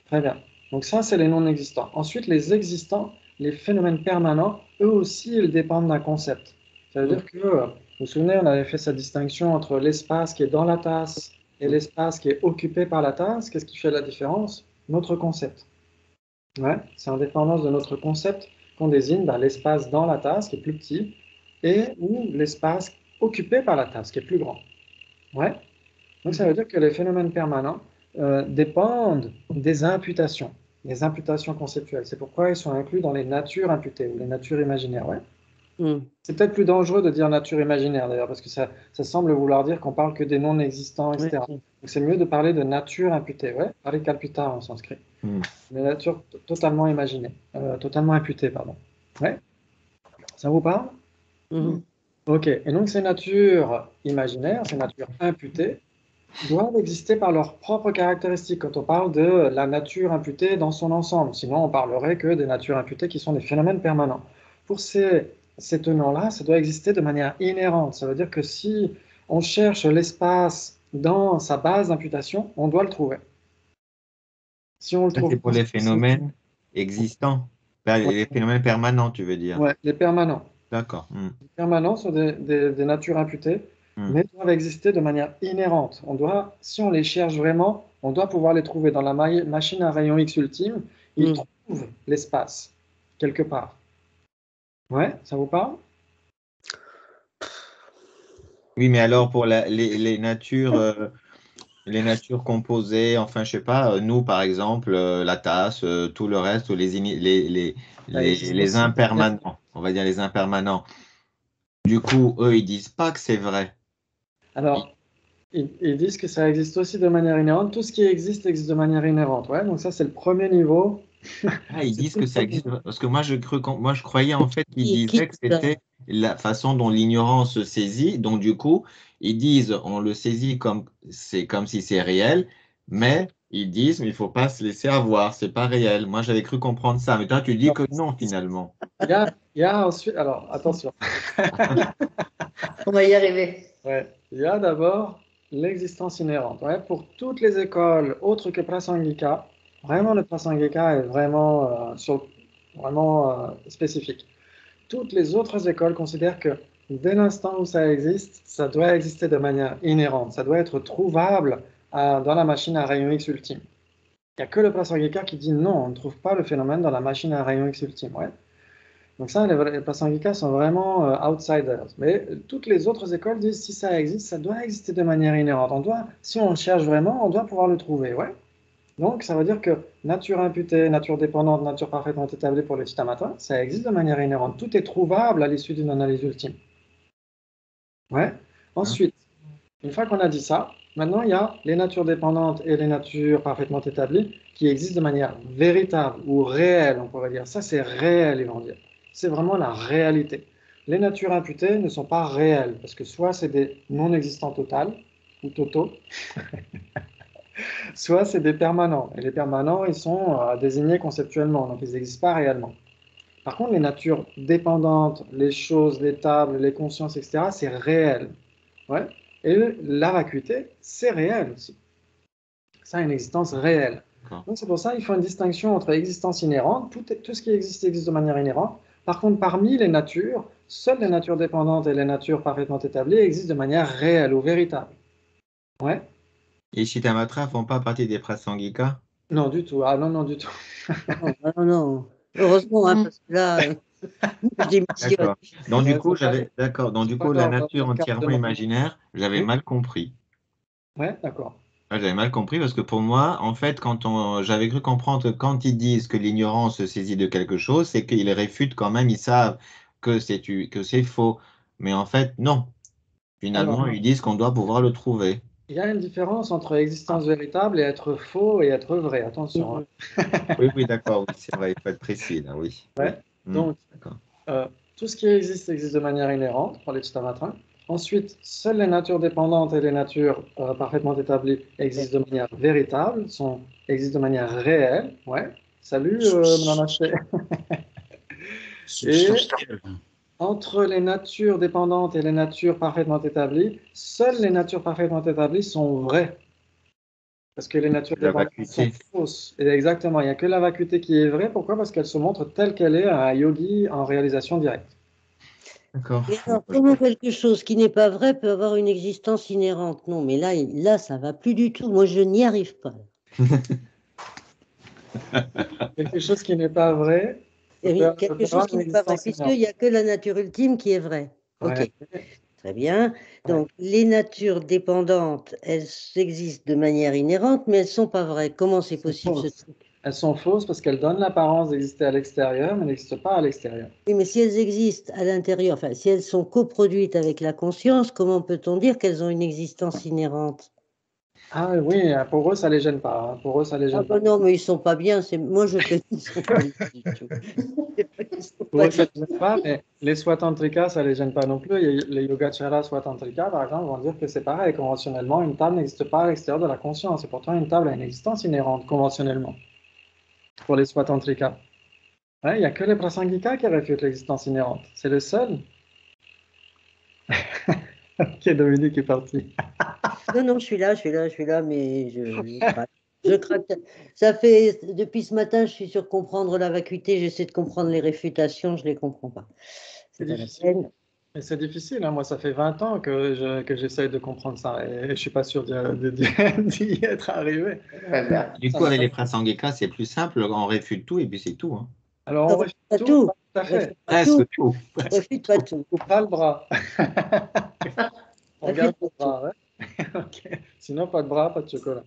Très bien. Donc ça, c'est les non-existants. Ensuite, les existants, les phénomènes permanents, eux aussi, ils dépendent d'un concept. Ça veut dire que, vous vous souvenez, on avait fait cette distinction entre l'espace qui est dans la tasse et l'espace qui est occupé par la tasse. Qu'est-ce qui fait la différence? Notre concept. Ouais, c'est en dépendance de notre concept qu'on désigne l'espace dans la tasse qui est plus petit ou l'espace occupé par la tasse qui est plus grand. Ouais. Donc ça veut dire que les phénomènes permanents dépendent des imputations conceptuelles. C'est pourquoi ils sont inclus dans les natures imputées ou les natures imaginaires. Ouais. C'est peut-être plus dangereux de dire nature imaginaire d'ailleurs, parce que ça semble vouloir dire qu'on parle que des non-existants, etc. Oui. Donc c'est mieux de parler de nature imputée, ouais, parler kalpita en sanskrit. Les natures totalement imaginées, totalement imputées, pardon. Ouais. Ça vous parle? Mhm. Ok, et donc ces natures imaginaires, ces natures imputées, doivent exister par leurs propres caractéristiques quand on parle de la nature imputée dans son ensemble. Sinon, on parlerait que des natures imputées qui sont des phénomènes permanents. Pour ces tenants-là, ça doit exister de manière inhérente. Ça veut dire que si on cherche l'espace dans sa base d'imputation, on doit le trouver. Si on le Ça, trouve c'est pour pas, les phénomènes existants. Les phénomènes permanents, tu veux dire. ouais, les permanents. D'accord. Les permanents sont des natures imputées, mais doivent exister de manière inhérente. Si on les cherche vraiment, on doit pouvoir les trouver dans la machine à rayon X ultime. Ils trouvent l'espace quelque part. Ouais, ça vous parle? Oui, mais alors pour les natures composées, enfin, je sais pas, nous par exemple, la tasse, tout le reste, ou les impermanents, on va dire les impermanents. Du coup, eux, ils disent pas que c'est vrai. Alors, ils disent que ça existe aussi de manière inhérente. Tout ce qui existe de manière inhérente. Ouais, donc ça, c'est le premier niveau. Ah, ils C'est disent tout que le ça premier existe. niveau. Parce que moi, je croyais en fait qu'ils Qui disaient que dit ça? c'était la façon dont l'ignorance se saisit. Donc, du coup, ils disent, on le saisit comme si c'est réel, mais ils disent, mais il faut pas se laisser avoir, c'est pas réel. Moi, j'avais cru comprendre ça, mais toi, tu dis Non. que non, finalement. Il y a ensuite, alors attention. On va y arriver. Ouais. Il y a d'abord l'existence inhérente. Ouais. Pour toutes les écoles autres que Prasangika, vraiment le Prasangika est vraiment spécifique. Toutes les autres écoles considèrent que dès l'instant où ça existe, ça doit exister de manière inhérente, ça doit être trouvable dans la machine à rayon X ultime. Il n'y a que le Prasangika qui dit non, on ne trouve pas le phénomène dans la machine à rayon X ultime. Ouais. Donc ça, les Prasangika sont vraiment outsiders. Mais toutes les autres écoles disent si ça existe, ça doit exister de manière inhérente. Si on le cherche vraiment, on doit pouvoir le trouver. Ouais. Donc ça veut dire que nature imputée, nature dépendante, nature parfaitement établie pour les Chittamatra, ça existe de manière inhérente. Tout est trouvable à l'issue d'une analyse ultime. Ouais. Ensuite, une fois qu'on a dit ça, maintenant il y a les natures dépendantes et les natures parfaitement établies qui existent de manière véritable ou réelle, on pourrait dire. Ça, c'est réel, ils vont dire. C'est vraiment la réalité. Les natures imputées ne sont pas réelles, parce que soit c'est des non-existants totales, ou totaux, soit c'est des permanents. Et les permanents, ils sont désignés conceptuellement, donc ils n'existent pas réellement. Par contre, les natures dépendantes, les choses, les tables, les consciences, etc., c'est réel. Ouais. Et la vacuité, c'est réel aussi. Ça a une existence réelle. Donc c'est pour ça qu'il faut une distinction entre existence inhérente, tout ce qui existe de manière inhérente. Par contre, parmi les natures, seules les natures dépendantes et les natures parfaitement établies existent de manière réelle ou véritable. Ouais. Les Chittamatra ne font pas partie des Prasangika? Non, du tout. Ah non, non, du tout. Non, non. Heureusement, hein, parce que là, je démissionne. D'accord. Donc du coup, d'accord. Donc du coup, la nature entièrement imaginaire, j'avais mal compris. Ouais, d'accord. J'avais mal compris parce que pour moi, en fait, j'avais cru comprendre que quand ils disent que l'ignorance se saisit de quelque chose, c'est qu'ils réfutent quand même, ils savent que c'est faux. Mais en fait, non. Finalement, Alors, ils disent qu'on doit pouvoir le trouver. il y a une différence entre existence véritable et être faux et être vrai. Attention. Hein. Oui, d'accord, oui, c'est vrai, il faut être précis, là, oui. Ouais. Donc, tout ce qui existe de manière inhérente pour les Chittamatra. Ensuite, seules les natures dépendantes et les natures parfaitement établies existent de manière véritable, existent de manière réelle. Ouais. Salut, Namaste. Et entre les natures dépendantes et les natures parfaitement établies, seules les natures parfaitement établies sont vraies. Parce que les natures dépendantes sont fausses. Et exactement, il n'y a que la vacuité qui est vraie. Pourquoi? Parce qu'elle se montre telle qu'elle est à un yogi en réalisation directe. D'accord. Mais alors, comment quelque chose qui n'est pas vrai peut avoir une existence inhérente? Non, mais là, ça ne va plus du tout. Moi, je n'y arrive pas. Quelque chose qui n'est pas vrai. Quelque chose qui n'est pas vrai, puisqu'il n'y a que la nature ultime qui est vraie. Ouais. Ok, très bien. Donc, les natures dépendantes, elles existent de manière inhérente, mais elles ne sont pas vraies. Comment c'est possible ce truc? Elles sont fausses parce qu'elles donnent l'apparence d'exister à l'extérieur, mais n'existent pas à l'extérieur. Oui, mais si elles existent à l'intérieur, enfin, si elles sont coproduites avec la conscience, comment peut-on dire qu'elles ont une existence inhérente? Ah oui, pour eux, ça ne les gêne pas. Hein. Pour eux, ça les gêne pas. Non, mais ils ne sont pas bien. Moi, je fais ils sont pas bien du tout. Pour eux, ça ne les gêne pas, mais les Swatantrika, ça ne les gêne pas non plus. Les Yogacharas Swatantrika, par exemple, vont dire que c'est pareil. Conventionnellement, une table n'existe pas à l'extérieur de la conscience. Et pourtant, une table a une existence inhérente, conventionnellement, pour les Swatantrika. Ouais, il n'y a que les Prasangika qui réfutent l'existence inhérente. C'est le seul. Ok, Dominique est parti. Non, je suis là, mais je craque. Ça fait, depuis ce matin, je suis sur comprendre la vacuité, j'essaie de comprendre les réfutations, je ne les comprends pas. C'est difficile. Et c'est difficile, hein. Moi, ça fait 20 ans que j'essaye de comprendre ça et je ne suis pas sûr d'y être arrivé. Du coup, avec les Prasangika, c'est plus simple, on réfute tout et puis c'est tout. Hein. Alors, on réfute pas tout, tout à fait. Presque tout. On réfute pas tout. On coupe pas le bras. On garde le bras, ouais. Okay. Sinon, pas de bras, pas de chocolat.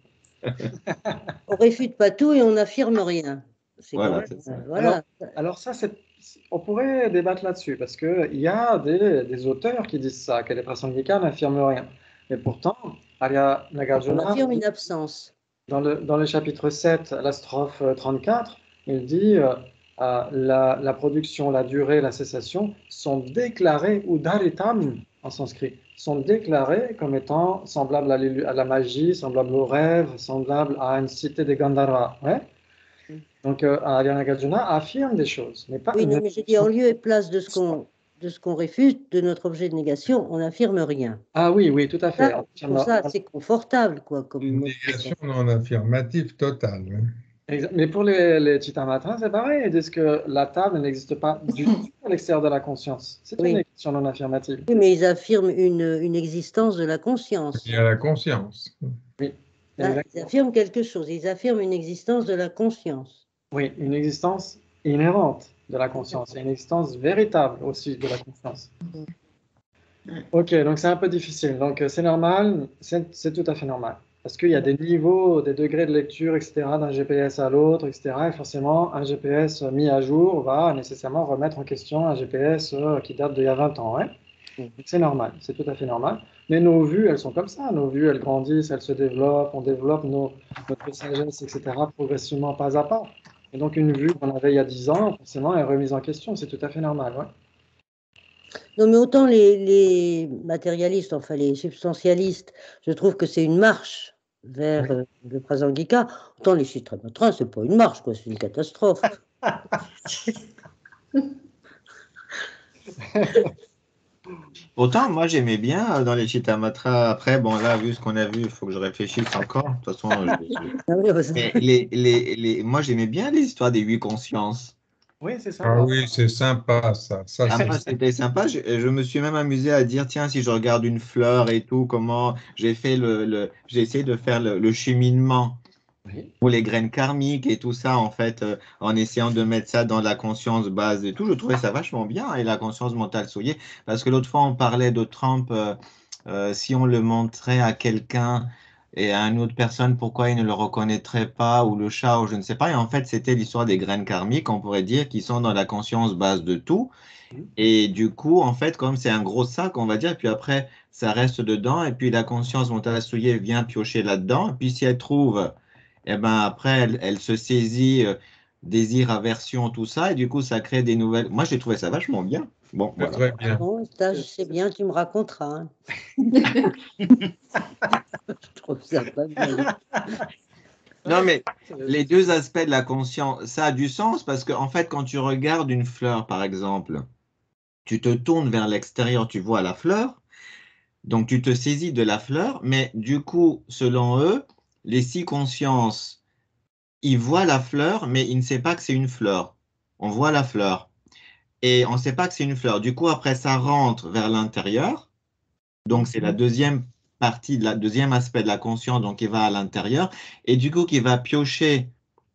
On réfute pas tout et on n'affirme rien. Voilà, voilà. Alors ça, on pourrait débattre là-dessus, parce qu'il y a des auteurs qui disent ça, que les Prasangika n'affirment rien. Mais pourtant, Arya Nagarjuna, on affirme une absence. Dans le chapitre 7, la strophe 34, il dit la production, la durée, la cessation sont déclarées, ou daritam en sanskrit, sont déclarées comme étant semblables à la magie, semblables au rêve, semblables à une cité des Gandharvas. Ouais. Donc, Arya Nagarjuna affirme des choses. Mais pas, oui, non, mais je dis en lieu et place de ce qu'on réfute, de notre objet de négation, on n'affirme rien. Ah oui, tout à fait. Pour ça, c'est confortable, quoi. Comme une négation non affirmative totale. Mais pour les Chittamatra, c'est pareil. Ils disent que la table n'existe pas du tout à l'extérieur de la conscience. C'est une négation non affirmative. Oui, mais ils affirment une existence de la conscience. Il y a la conscience. Oui. Ils affirment quelque chose. Ils affirment une existence de la conscience. Oui, une existence inhérente de la conscience, et une existence véritable aussi de la conscience. Ok, donc c'est un peu difficile. Donc c'est normal, c'est tout à fait normal. Parce qu'il y a des niveaux, des degrés de lecture, etc., d'un GPS à l'autre, etc. Et forcément, un GPS mis à jour va nécessairement remettre en question un GPS qui date d'il y a 20 ans. Ouais. Donc c'est normal, c'est tout à fait normal. Mais nos vues, elles sont comme ça. Nos vues, elles grandissent, elles se développent, on développe notre sagesse, etc., progressivement, pas à pas. Et donc une vue qu'on avait il y a 10 ans, forcément, est remise en question. C'est tout à fait normal. Ouais. Non, mais autant les matérialistes, enfin les substantialistes, je trouve que c'est une marche vers le Prasangika, autant les Chittamatra, c'est pas une marche, quoi, c'est une catastrophe. Autant, moi, j'aimais bien dans les Chittamatra. Après, bon, là, vu ce qu'on a vu, il faut que je réfléchisse encore. De toute façon, Ah oui, bah, mais moi, j'aimais bien les histoires des 8 consciences. Oui, c'est ça. Ah oui, c'est sympa ça. Ça, Ah, c'est moi, c'était sympa. Je me suis même amusé à dire, tiens, si je regarde une fleur et tout, comment j'ai fait j'ai essayé de faire le cheminement Oui. pour les graines karmiques et tout ça, en fait, en essayant de mettre ça dans la conscience base et tout. Je trouvais ça vachement bien, et la conscience mentale souillée. Parce que l'autre fois, on parlait de Trump, si on le montrait à quelqu'un et à une autre personne, pourquoi il ne le reconnaîtrait pas, ou le chat, ou je ne sais pas. Et en fait, c'était l'histoire des graines karmiques, on pourrait dire, qui sont dans la conscience base de tout. Et du coup, en fait, comme c'est un gros sac, on va dire, puis après, ça reste dedans, et puis la conscience mentale souillée vient piocher là-dedans, et puis si elle trouve, eh ben après, elle se saisit, désir, aversion, tout ça, et du coup, ça crée des nouvelles. Moi, j'ai trouvé ça vachement bien. Bon, voilà. très bien. bon, ça, je sais bien, tu me raconteras. Hein. Je trouve ça pas bien. Non, mais les deux aspects de la conscience, ça a du sens parce qu'en fait, quand tu regardes une fleur, par exemple, tu te tournes vers l'extérieur, tu vois la fleur, donc tu te saisis de la fleur, mais du coup, selon eux, les 6 consciences, ils voient la fleur, mais ils ne savent pas que c'est une fleur. On voit la fleur et on ne sait pas que c'est une fleur. Du coup, après, ça rentre vers l'intérieur. Donc, c'est la deuxième partie, la deuxième aspect de la conscience, donc il va à l'intérieur. Et du coup, qui va piocher,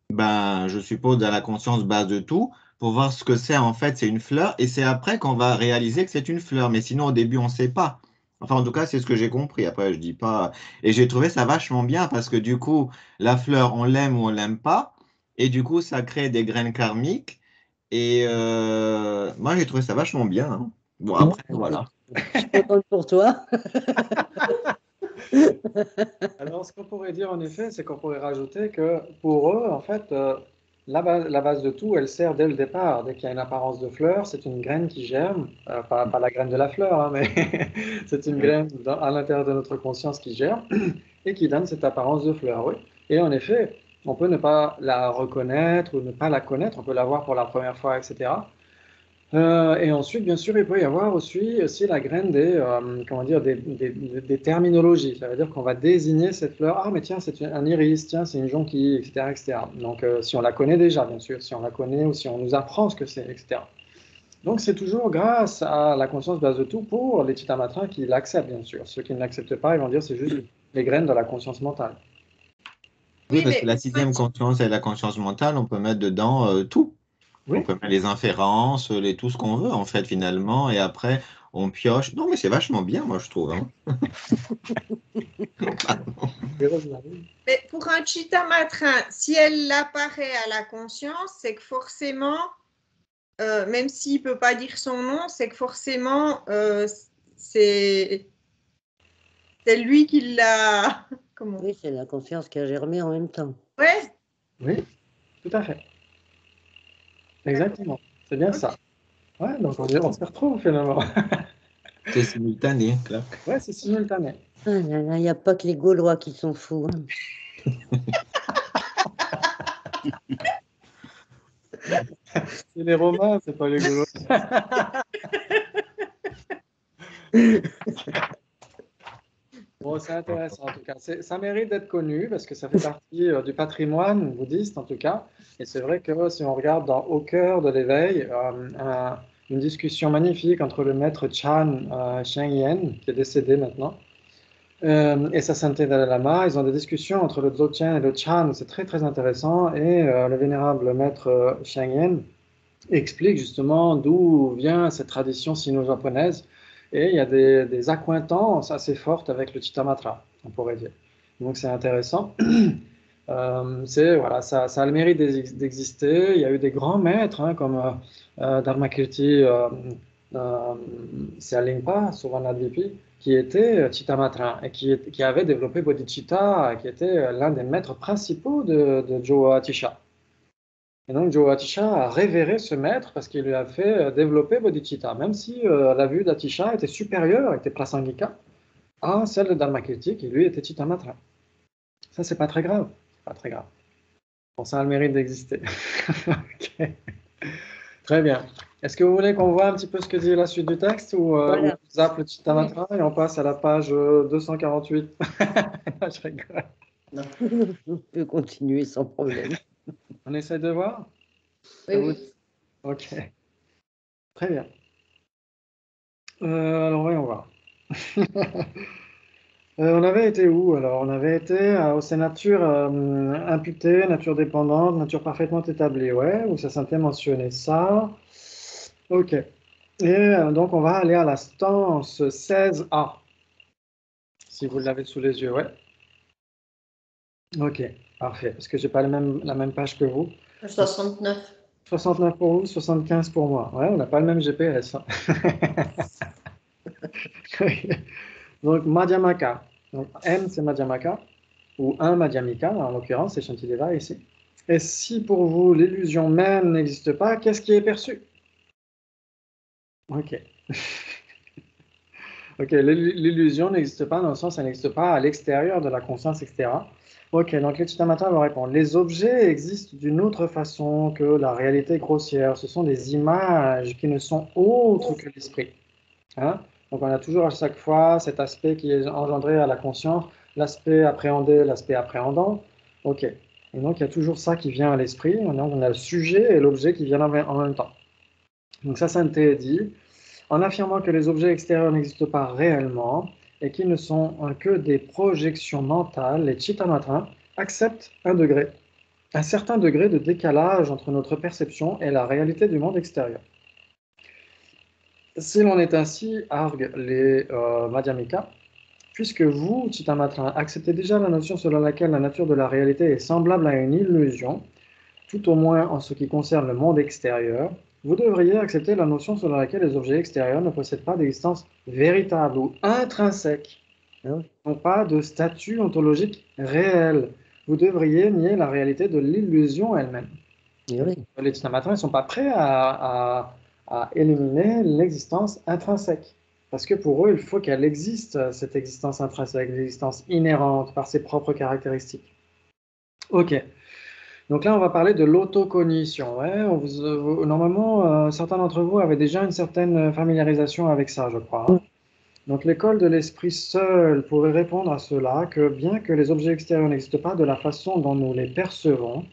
ben, je suppose, à la conscience base de tout, pour voir ce que c'est. En fait, c'est une fleur. Et c'est après qu'on va réaliser que c'est une fleur. Mais sinon, au début, on ne sait pas. Enfin, en tout cas, c'est ce que j'ai compris. Après, je dis pas. Et j'ai trouvé ça vachement bien parce que du coup, la fleur, on l'aime ou on l'aime pas. Et du coup, ça crée des graines karmiques. Et moi, j'ai trouvé ça vachement bien. Hein. Bon, après, voilà. Je suis contente pour toi. Alors, ce qu'on pourrait dire en effet, c'est qu'on pourrait rajouter que pour eux, en fait, la base de tout, elle sert dès le départ. Dès qu'il y a une apparence de fleur, c'est une graine qui germe, pas la graine de la fleur, hein, mais c'est une graine à l'intérieur de notre conscience qui germe et qui donne cette apparence de fleur, oui. Et en effet, on peut ne pas la reconnaître ou ne pas la connaître, on peut la voir pour la première fois, etc. Et ensuite, bien sûr, il peut y avoir aussi la graine comment dire, des terminologies. Ça veut dire qu'on va désigner cette fleur. Ah, mais tiens, c'est un iris, tiens, c'est une jonquille, etc., etc. Donc, si on la connaît déjà, bien sûr, si on la connaît ou si on nous apprend ce que c'est, etc. Donc, c'est toujours grâce à la conscience base de tout pour les Chittamatrins qui l'acceptent, bien sûr. Ceux qui ne l'acceptent pas, ils vont dire c'est juste les graines de la conscience mentale. Oui, Oui, parce que la mais sixième conscience et la conscience mentale, on peut mettre dedans tout. Oui. On peut mettre les inférences, tout ce qu'on veut, en fait, finalement, et après, on pioche. Non, mais c'est vachement bien, moi, je trouve. Hein. Mais pour un Chittamatrin, si elle apparaît à la conscience, c'est que forcément, même s'il ne peut pas dire son nom, c'est que forcément, c'est lui qui l'a. Comment? Oui, c'est la conscience qui a germé en même temps. Ouais. Oui, tout à fait. Exactement. C'est bien ça. Ouais, donc on se retrouve finalement. C'est simultané, là. Ouais, c'est simultané. Ah là là, il n'y a pas que les Gaulois qui sont fous. Hein. C'est les Romains, c'est pas les Gaulois. Bon, c'est intéressant en tout cas. Ça mérite d'être connu parce que ça fait partie du patrimoine bouddhiste en tout cas. Et c'est vrai que si on regarde Au cœur de l'éveil, une discussion magnifique entre le maître Chan Sheng-yen, qui est décédé maintenant, et sa sainteté Dalai Lama, ils ont des discussions entre le Dzogchen et le Chan, c'est très très intéressant. Et le vénérable maître Sheng-yen explique justement d'où vient cette tradition sino-japonaise. Et il y a des accointances assez fortes avec le Chitamatra, on pourrait dire. Donc c'est intéressant. Voilà, ça a le mérite d'exister. Il y a eu des grands maîtres hein, comme Dharmakirti Sialingpa, Suvarnadvipi, qui était Chitamatra et qui avait développé Bodhicitta, qui était l'un des maîtres principaux de Joe Atisha. Et donc Joe Atisha a révéré ce maître parce qu'il lui a fait développer Bodhicitta, même si la vue d'Atisha était supérieure, était prasangika, à celle de Dharmakirti, qui lui était Chitamatra. Ça, c'est pas très grave. Pas très grave. Bon, ça a le mérite d'exister. Ok. Très bien. Est-ce que vous voulez qu'on voit un petit peu ce que dit la suite du texte ou Voilà. on zappe le Chitamatra et on passe à la page 248? Je rigole. On peut continuer sans problème. On essaie de voir? Oui, oui. Ok. Très bien. Alors, voyons voir. On avait été où alors? On avait été au c'est nature imputée, nature dépendante, nature parfaitement établie, ouais, où ça s'était mentionné ça. Ok. Et donc on va aller à la stance 16A, si vous l'avez sous les yeux, ouais. Ok, parfait, parce que j'ai pas la même page que vous. 69. 69 pour vous, 75 pour moi. Ouais, on n'a pas le même GPS. Hein. Donc Madhyamaka. Donc M c'est Madhyamaka, ou un Madhyamika, en l'occurrence c'est Shantideva ici. Et si pour vous l'illusion même n'existe pas, qu'est-ce qui est perçu? Ok. Ok, l'illusion n'existe pas dans le sens, elle n'existe pas à l'extérieur de la conscience, etc. Ok, donc les Chitamata vont répondre. Les objets existent d'une autre façon que la réalité grossière. Ce sont des images qui ne sont autres que l'esprit. Hein? Donc on a toujours à chaque fois cet aspect qui est engendré à la conscience, l'aspect appréhendé, l'aspect appréhendant. Ok. Et donc il y a toujours ça qui vient à l'esprit. On a le sujet et l'objet qui viennent en même temps. Donc ça, Santé dit. En affirmant que les objets extérieurs n'existent pas réellement et qu'ils ne sont que des projections mentales, les Chitamatra acceptent un certain degré de décalage entre notre perception et la réalité du monde extérieur. Si l'on est ainsi, arguent les Madhyamika, puisque vous, Chitamatra, acceptez déjà la notion selon laquelle la nature de la réalité est semblable à une illusion, tout au moins en ce qui concerne le monde extérieur, vous devriez accepter la notion selon laquelle les objets extérieurs ne possèdent pas d'existence véritable ou intrinsèque, n'ont pas de statut ontologique réel. Vous devriez nier la réalité de l'illusion elle-même. Oui. Les Chitamatra ne sont pas prêts à éliminer l'existence intrinsèque. Parce que pour eux, il faut qu'elle existe, cette existence intrinsèque, l'existence inhérente par ses propres caractéristiques. Ok. Donc là, on va parler de l'autocognition. Ouais, normalement, certains d'entre vous avaient déjà une certaine familiarisation avec ça, je crois. Donc l'école de l'esprit seule pourrait répondre à cela que bien que les objets extérieurs n'existent pas de la façon dont nous les percevons,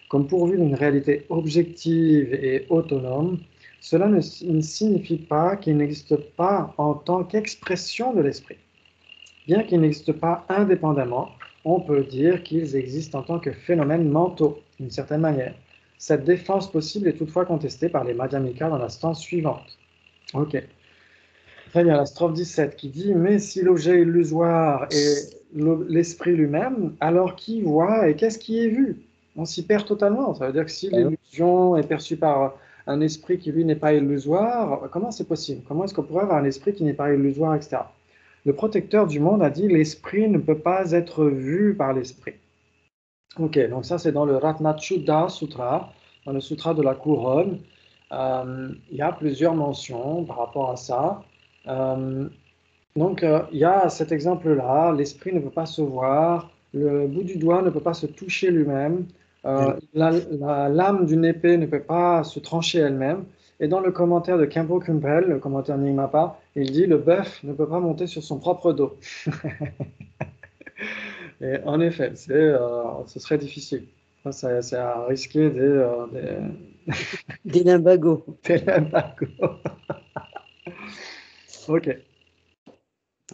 comme pourvus d'une réalité objective et autonome, cela ne signifie pas qu'ils n'existent pas en tant qu'expression de l'esprit. Bien qu'ils n'existent pas indépendamment, on peut dire qu'ils existent en tant que phénomènes mentaux, d'une certaine manière. Cette défense possible est toutefois contestée par les Madhyamika dans la stance suivante. Ok. Très bien, la strophe 17 qui dit « Mais si l'objet illusoire est l'esprit lui-même, alors qui voit et qu'est-ce qui est vu ?» On s'y perd totalement. Ça veut dire que si l'illusion est perçue par un esprit qui, lui, n'est pas illusoire, comment c'est possible? Comment est-ce qu'on pourrait avoir un esprit qui n'est pas illusoire, etc. Le protecteur du monde a dit « L'esprit ne peut pas être vu par l'esprit ». Ok, donc ça c'est dans le Ratnachuddha Sutra, dans le Sutra de la Couronne. Il y a plusieurs mentions par rapport à ça. Donc il y a cet exemple-là, l'esprit ne peut pas se voir, le bout du doigt ne peut pas se toucher lui-même, la lame d'une épée ne peut pas se trancher elle-même. Et dans le commentaire de Khenpo Kumpel, le commentaire Nyingmapa, il dit « Le bœuf ne peut pas monter sur son propre dos ». Et en effet, ce serait difficile. C'est à risquer Des limbagos. des limbagos. Ok.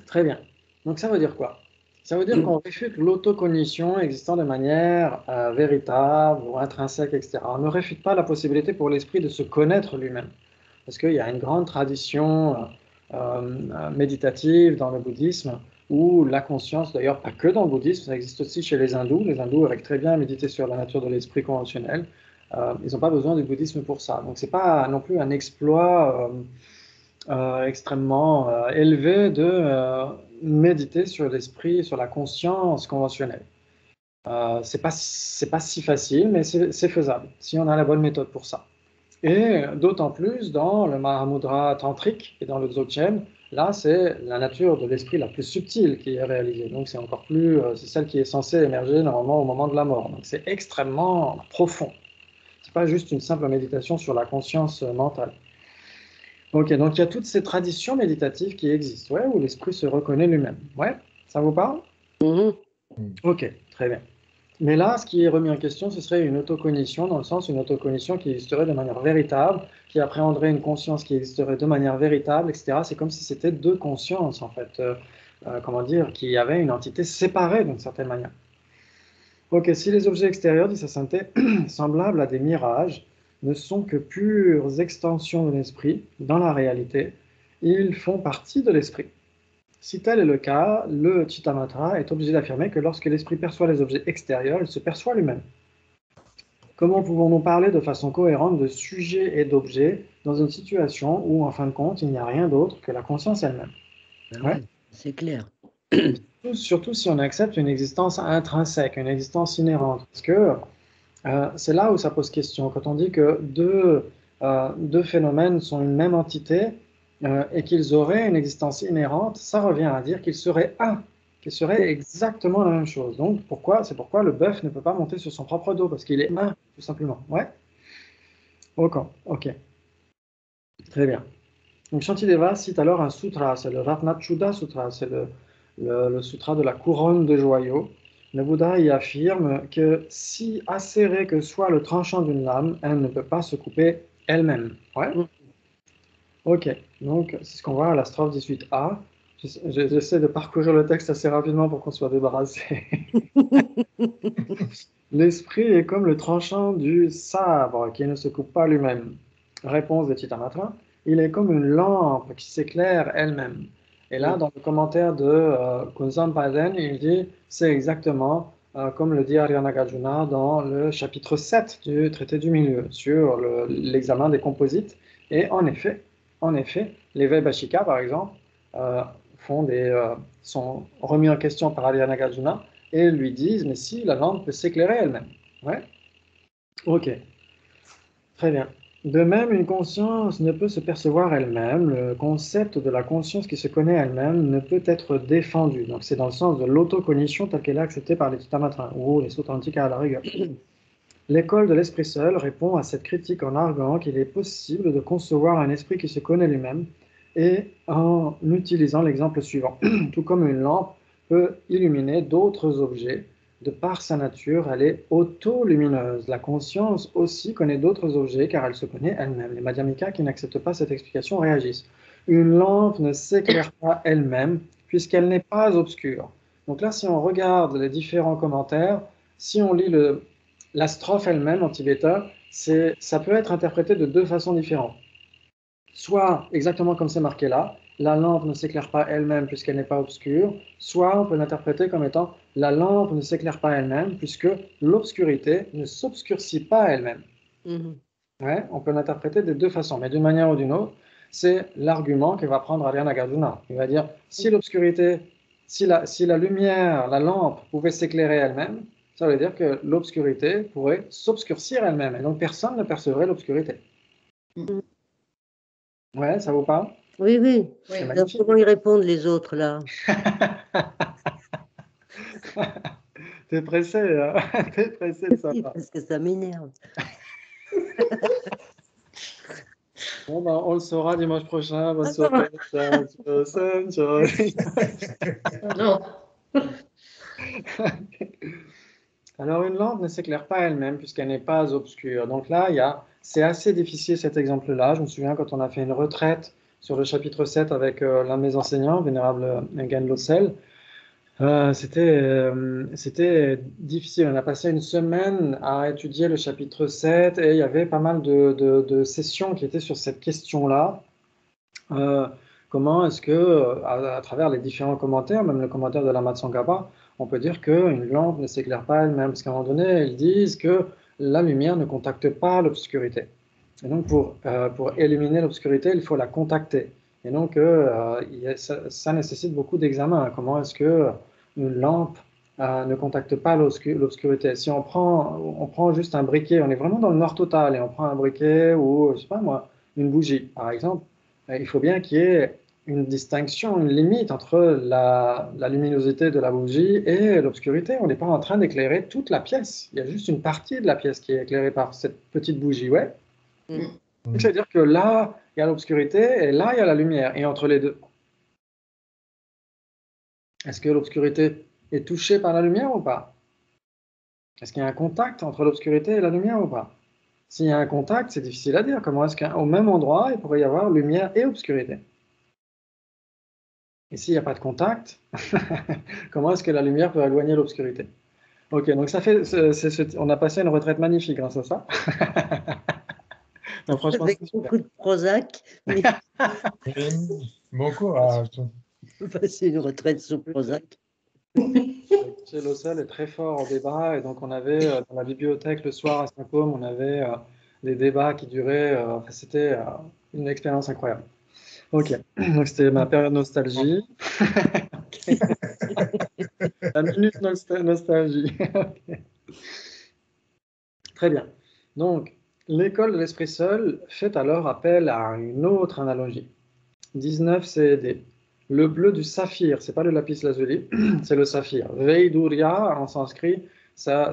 Très bien. Donc ça veut dire quoi? Ça veut dire qu'on réfute l'autocognition existant de manière véritable ou intrinsèque, etc. On ne réfute pas la possibilité pour l'esprit de se connaître lui-même. Parce qu'il y a une grande tradition méditative dans le bouddhisme où la conscience, d'ailleurs pas que dans le bouddhisme, ça existe aussi chez les hindous. Les hindous arrivent très bien à méditer sur la nature de l'esprit conventionnel. Ils n'ont pas besoin du bouddhisme pour ça. Donc ce n'est pas non plus un exploit extrêmement élevé de méditer sur l'esprit, sur la conscience conventionnelle. C'est pas si facile, mais c'est faisable si on a la bonne méthode pour ça. Et d'autant plus dans le Mahamudra tantrique et dans le Dzogchen, là c'est la nature de l'esprit la plus subtile qui est réalisée. Donc c'est encore plus, c'est celle qui est censée émerger normalement au moment de la mort. Donc c'est extrêmement profond. C'est pas juste une simple méditation sur la conscience mentale. Ok, donc il y a toutes ces traditions méditatives qui existent, ouais, où l'esprit se reconnaît lui-même. Ouais, ça vous parle? Ok, très bien. Mais là, ce qui est remis en question, ce serait une autocognition, dans le sens une autocognition qui existerait de manière véritable, qui appréhenderait une conscience qui existerait de manière véritable, etc. C'est comme si c'était deux consciences, en fait, comment dire, qui avaient une entité séparée d'une certaine manière. Ok, si les objets extérieurs, dit sa sainteté, semblables à des mirages, ne sont que pures extensions de l'esprit, dans la réalité, ils font partie de l'esprit. Si tel est le cas, le Chittamatra est obligé d'affirmer que lorsque l'esprit perçoit les objets extérieurs, il se perçoit lui-même. Comment pouvons-nous parler de façon cohérente de sujet et d'objet dans une situation où, en fin de compte, il n'y a rien d'autre que la conscience elle-même? Ouais, c'est clair. Surtout si on accepte une existence intrinsèque, une existence inhérente. Parce que c'est là où ça pose question. Quand on dit que deux phénomènes sont une même entité et qu'ils auraient une existence inhérente, ça revient à dire qu'ils seraient un, qu'ils seraient exactement la même chose. Donc c'est pourquoi le bœuf ne peut pas monter sur son propre dos, parce qu'il est un, tout simplement. Ouais. Ok. Très bien. Donc Shantideva cite alors un sutra, c'est le Ratnachuda Sutra, c'est le sutra de la couronne de joyaux. Le Bouddha y affirme que si acérée que soit le tranchant d'une lame, elle ne peut pas se couper elle-même. Ouais. Ok, donc c'est ce qu'on voit à la strophe 18a. J'essaie de parcourir le texte assez rapidement pour qu'on soit débarrassé. L'esprit est comme le tranchant du sabre qui ne se coupe pas lui-même. Réponse de Chittamatra, il est comme une lampe qui s'éclaire elle-même. Et là, dans le commentaire de Kunzam Paden, il dit c'est exactement comme le dit Arya Nagarjuna dans le chapitre 7 du traité du milieu sur l'examen des composites. Et en effet, les Vaibhashika, par exemple, sont remis en question par Arya Nagarjuna et lui disent mais si la lampe peut s'éclairer elle-même. Ouais. Ok. Très bien. De même, une conscience ne peut se percevoir elle-même. Le concept de la conscience qui se connaît elle-même ne peut être défendu. Donc, c'est dans le sens de l'autocognition telle qu'elle est acceptée par les Chittamatra ou les sutras antiques à la rigueur. L'école de l'esprit seul répond à cette critique en arguant qu'il est possible de concevoir un esprit qui se connaît lui-même et en utilisant l'exemple suivant. Tout comme une lampe peut illuminer d'autres objets, de par sa nature, elle est auto-lumineuse. La conscience aussi connaît d'autres objets car elle se connaît elle-même. Les Madhyamikas qui n'acceptent pas cette explication réagissent. Une lampe ne s'éclaire pas elle-même puisqu'elle n'est pas obscure. Donc là, si on regarde les différents commentaires, si on lit la strophe elle-même en tibétain, ça peut être interprété de deux façons différentes. Soit exactement comme c'est marqué là, la lampe ne s'éclaire pas elle-même puisqu'elle n'est pas obscure, soit on peut l'interpréter comme étant la lampe ne s'éclaire pas elle-même puisque l'obscurité ne s'obscurcit pas elle-même. Ouais, on peut l'interpréter de deux façons, mais d'une manière ou d'une autre, c'est l'argument que va prendre Arya Nagarjuna. Il va dire, si l'obscurité, si la lumière, la lampe pouvait s'éclairer elle-même, ça veut dire que l'obscurité pourrait s'obscurcir elle-même, et donc personne ne percevrait l'obscurité. Ouais, ça vous parle? Oui. C'est Alors, magnifique. comment ils répondent les autres là? T'es pressé, hein? T'es pressé de savoir. Parce que ça m'énerve. Bon, ben, on le saura dimanche prochain. Non. Alors, une lampe ne s'éclaire pas elle-même puisqu'elle n'est pas obscure. Donc là, c'est assez difficile cet exemple-là. Je me souviens quand on a fait une retraite sur le chapitre 7 avec l'un de mes enseignants, Vénérable Gan Lotsel, C'était difficile. On a passé une semaine à étudier le chapitre 7 et il y avait pas mal de sessions qui étaient sur cette question-là. Comment est-ce que, à travers les différents commentaires, même le commentaire de la Matsangapa, on peut dire qu'une lampe ne s'éclaire pas elle-même, parce qu'à un moment donné, ils disent que la lumière ne contacte pas l'obscurité. Et donc, pour éliminer l'obscurité, il faut la contacter. Et donc, ça nécessite beaucoup d'examen. Comment est-ce que une lampe ne contacte pas l'obscurité? Si on prend juste un briquet, on est vraiment dans le noir total, et on prend un briquet ou, je sais pas moi, une bougie, par exemple, il faut bien qu'il y ait une distinction, une limite entre la luminosité de la bougie et l'obscurité. On n'est pas en train d'éclairer toute la pièce. Il y a juste une partie de la pièce qui est éclairée par cette petite bougie, ouais. Donc, ça veut dire que là, il y a l'obscurité et là, il y a la lumière. Et entre les deux, est-ce que l'obscurité est touchée par la lumière ou pas? Est-ce qu'il y a un contact entre l'obscurité et la lumière ou pas? S'il y a un contact, c'est difficile à dire. Comment est-ce qu'au même endroit, il pourrait y avoir lumière et obscurité? Et s'il n'y a pas de contact, comment est-ce que la lumière peut éloigner l'obscurité? Ok, donc ça fait, on a passé une retraite magnifique grâce à ça. Non, franchement, Avec c'est super. beaucoup de Prozac, mais Bon courage. on peut passer une retraite sous Prozac. Chez Lossel est très fort en débat, et donc on avait dans la bibliothèque le soir à Saint-Côme, on avait des débats qui duraient, enfin, c'était une expérience incroyable. Ok, donc c'était ma période nostalgie. La minute nostalgie. Ok. Très bien. Donc, l'école de l'esprit seul fait alors appel à une autre analogie. 19 CED. Le bleu du saphir, c'est pas le lapis lazuli, c'est le saphir. Veidurya en sanskrit, ça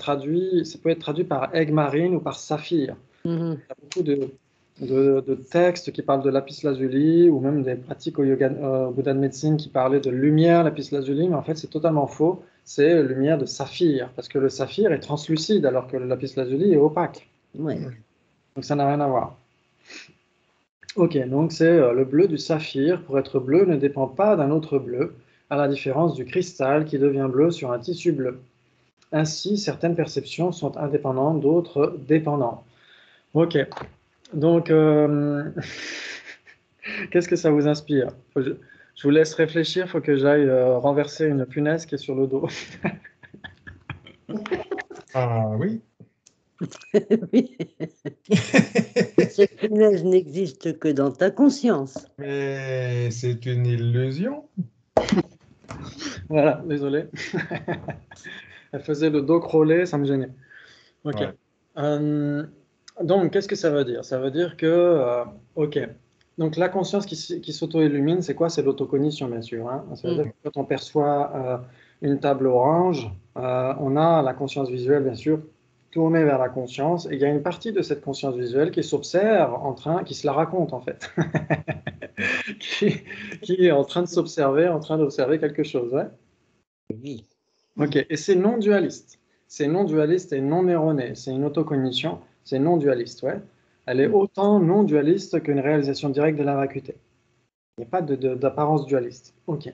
traduit, ça peut être traduit par aigle marine ou par saphir. Il y a beaucoup de textes qui parlent de lapis lazuli ou même des pratiques au Bouddha de médecine qui parlaient de lumière lapis lazuli, mais en fait c'est totalement faux. C'est lumière de saphir parce que le saphir est translucide alors que le lapis lazuli est opaque. Ouais. Donc ça n'a rien à voir. Ok, donc c'est le bleu du saphir. Pour être bleu, ne dépend pas d'un autre bleu, à la différence du cristal qui devient bleu sur un tissu bleu. Ainsi, certaines perceptions sont indépendantes, d'autres dépendantes. Ok, donc qu'est-ce que ça vous inspire? Je vous laisse réfléchir, il faut que j'aille renverser une punaise qui est sur le dos. Ah oui. Oui. Cette punaise n'existe que dans ta conscience. Mais c'est une illusion. Voilà, désolé. Elle faisait le dos crawlé, ça me gênait. Ok. Ouais. Donc, qu'est-ce que ça veut dire? Ça veut dire que, ok. Donc, la conscience qui s'auto-illumine, c'est quoi? C'est l'autocognition, bien sûr. Hein. Ça veut dire que quand on perçoit une table orange, on a la conscience visuelle, bien sûr, tournée vers la conscience. Et il y a une partie de cette conscience visuelle qui s'observe qui se la raconte, en fait. qui est en train de s'observer, en train d'observer quelque chose. Ouais? Oui. Ok, et c'est non dualiste. C'est non dualiste et non erroné. C'est une autocognition, c'est non dualiste, ouais. Elle est autant non dualiste qu'une réalisation directe de la vacuité. Il n'y a pas d'apparence dualiste. Ok.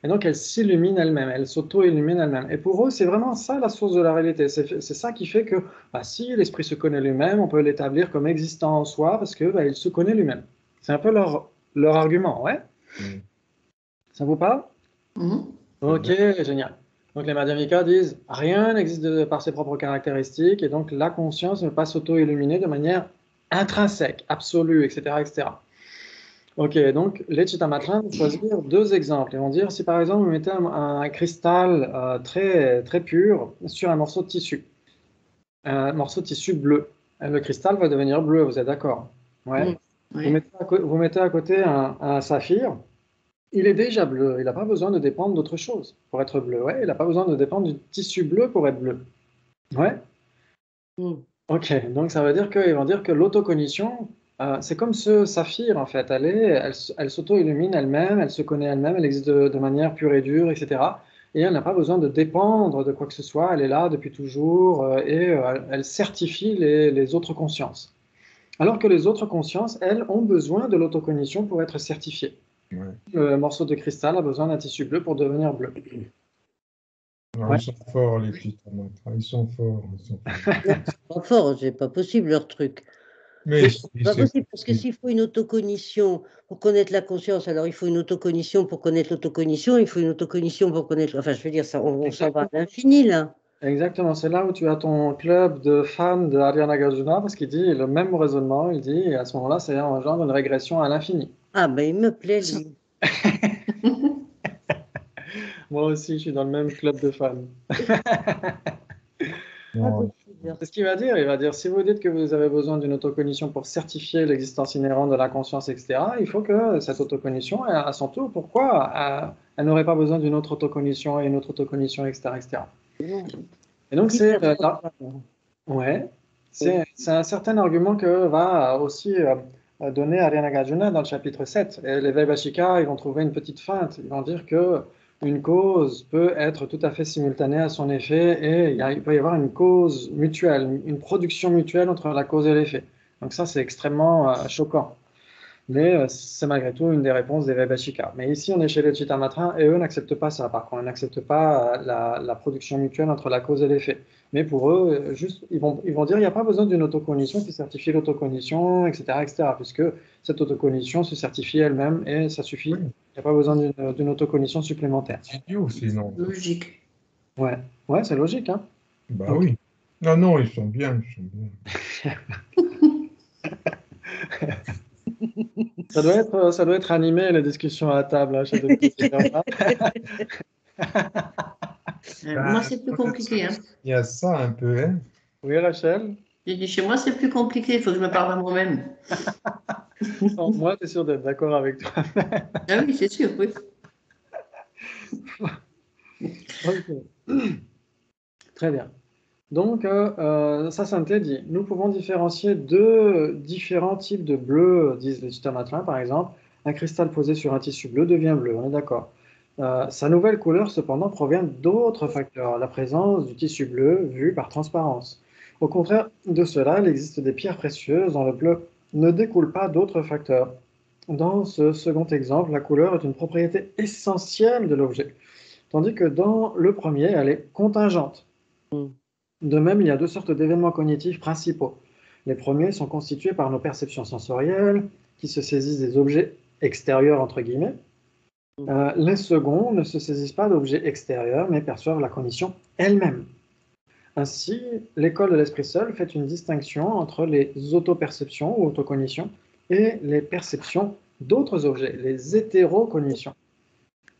Et donc elle s'illumine elle-même, elle s'auto-illumine elle-même. Et pour eux, c'est vraiment ça la source de la réalité. C'est ça qui fait que si l'esprit se connaît lui-même, on peut l'établir comme existant en soi parce que il se connaît lui-même. C'est un peu leur argument, ouais. Ça vous parle? Ok, génial. Donc les Madhyamika disent rien n'existe par ses propres caractéristiques et donc la conscience ne peut pas s'auto-illuminer de manière intrinsèque, absolue, etc., etc. Ok, donc les Chittamatrins vont choisir deux exemples. Ils vont dire si par exemple vous mettez un cristal très, très pur sur un morceau de tissu bleu, le cristal va devenir bleu, vous êtes d'accord? Ouais. Oui. Vous mettez à côté un saphir. Il est déjà bleu, il n'a pas besoin de dépendre d'autre chose pour être bleu. Ouais, il n'a pas besoin de dépendre du tissu bleu pour être bleu. Ouais. Ok, donc ça veut dire qu'ils vont dire que l'autocognition, c'est comme ce saphir en fait. Elle s'auto-illumine elle-même, elle se connaît elle-même, elle existe de manière pure et dure, etc. Et elle n'a pas besoin de dépendre de quoi que ce soit. Elle est là depuis toujours et elle certifie les autres consciences. Alors que les autres consciences, elles, ont besoin de l'autocognition pour être certifiées. Ouais. Le morceau de cristal a besoin d'un tissu bleu pour devenir bleu. Non, Ouais. ils sont forts, les Chitamatra. Ils sont forts. Ils sont forts. Pas fort, c'est pas possible leur truc. Mais C'est pas possible parce que s'il faut une autocognition pour connaître la conscience, alors il faut une autocognition pour connaître l'autocognition, il faut une autocognition pour connaître. Enfin, je veux dire, ça, on s'en va à l'infini là. Exactement, c'est là où tu as ton club de fans de Arya Nagarjuna parce qu'il dit le même raisonnement, il dit, et à ce moment-là, c'est engendre une régression à l'infini. Ah, ben il me plaît, lui. Moi aussi, je suis dans le même club de fans. Pas Non, possible. C'est ce qu'il va dire. Il va dire, si vous dites que vous avez besoin d'une autocognition pour certifier l'existence inhérente de la conscience, etc., il faut que cette autocognition, à son tour, pourquoi elle n'aurait pas besoin d'une autre autocognition et une autre autocognition, etc., etc. Non. Et donc, c'est Hyper ouais, c'est un certain argument que va aussi donner Arya Nagarjuna dans le chapitre 7. Et les Vaibhashika, ils vont trouver une petite feinte. Ils vont dire que une cause peut être tout à fait simultanée à son effet et il peut y avoir une cause mutuelle, une production mutuelle entre la cause et l'effet. Donc ça, c'est extrêmement choquant. Mais c'est malgré tout une des réponses des Vaibhashika. Mais ici, on est chez les Chittamatra et eux n'acceptent pas ça. Par contre, ils n'acceptent pas la production mutuelle entre la cause et l'effet. Mais pour eux, juste, ils vont dire qu'il n'y a pas besoin d'une autocognition qui certifie l'autocognition, etc., etc., puisque cette autocognition se certifie elle-même et ça suffit. Il n'y a pas besoin d'une autocognition supplémentaire. c'est idiot, sinon. Logique. Ouais, ouais, c'est logique, hein. Bah Ok. oui. Non, non, ils sont bien, ils sont bien. Ça doit être animé, les discussions à table, hein, chez Dr. Silverman. Moi, c'est plus compliqué. Hein. Il y a ça un peu, hein. Oui, Rachel? J'ai dit, chez moi, c'est plus compliqué. Il faut que je me parle à moi-même. Non, moi, tu es sûr d'être d'accord avec toi. Ah oui, c'est sûr, oui. Ok. Très bien. Donc, ça dit, nous pouvons différencier deux différents types de bleu, disent les Chittamatra, par exemple. Un cristal posé sur un tissu bleu devient bleu, on est d'accord. Sa nouvelle couleur, cependant, provient d'autres facteurs, la présence du tissu bleu vu par transparence. Au contraire de cela, il existe des pierres précieuses dont le bleu ne découle pas d'autres facteurs. Dans ce second exemple, la couleur est une propriété essentielle de l'objet, tandis que dans le premier, elle est contingente. De même, il y a deux sortes d'événements cognitifs principaux. Les premiers sont constitués par nos perceptions sensorielles, qui se saisissent des objets extérieurs, entre guillemets. Les seconds ne se saisissent pas d'objets extérieurs, mais perçoivent la cognition elle-même. Ainsi, l'école de l'esprit seul fait une distinction entre les autoperceptions ou autocognitions et les perceptions d'autres objets, les hétérocognitions.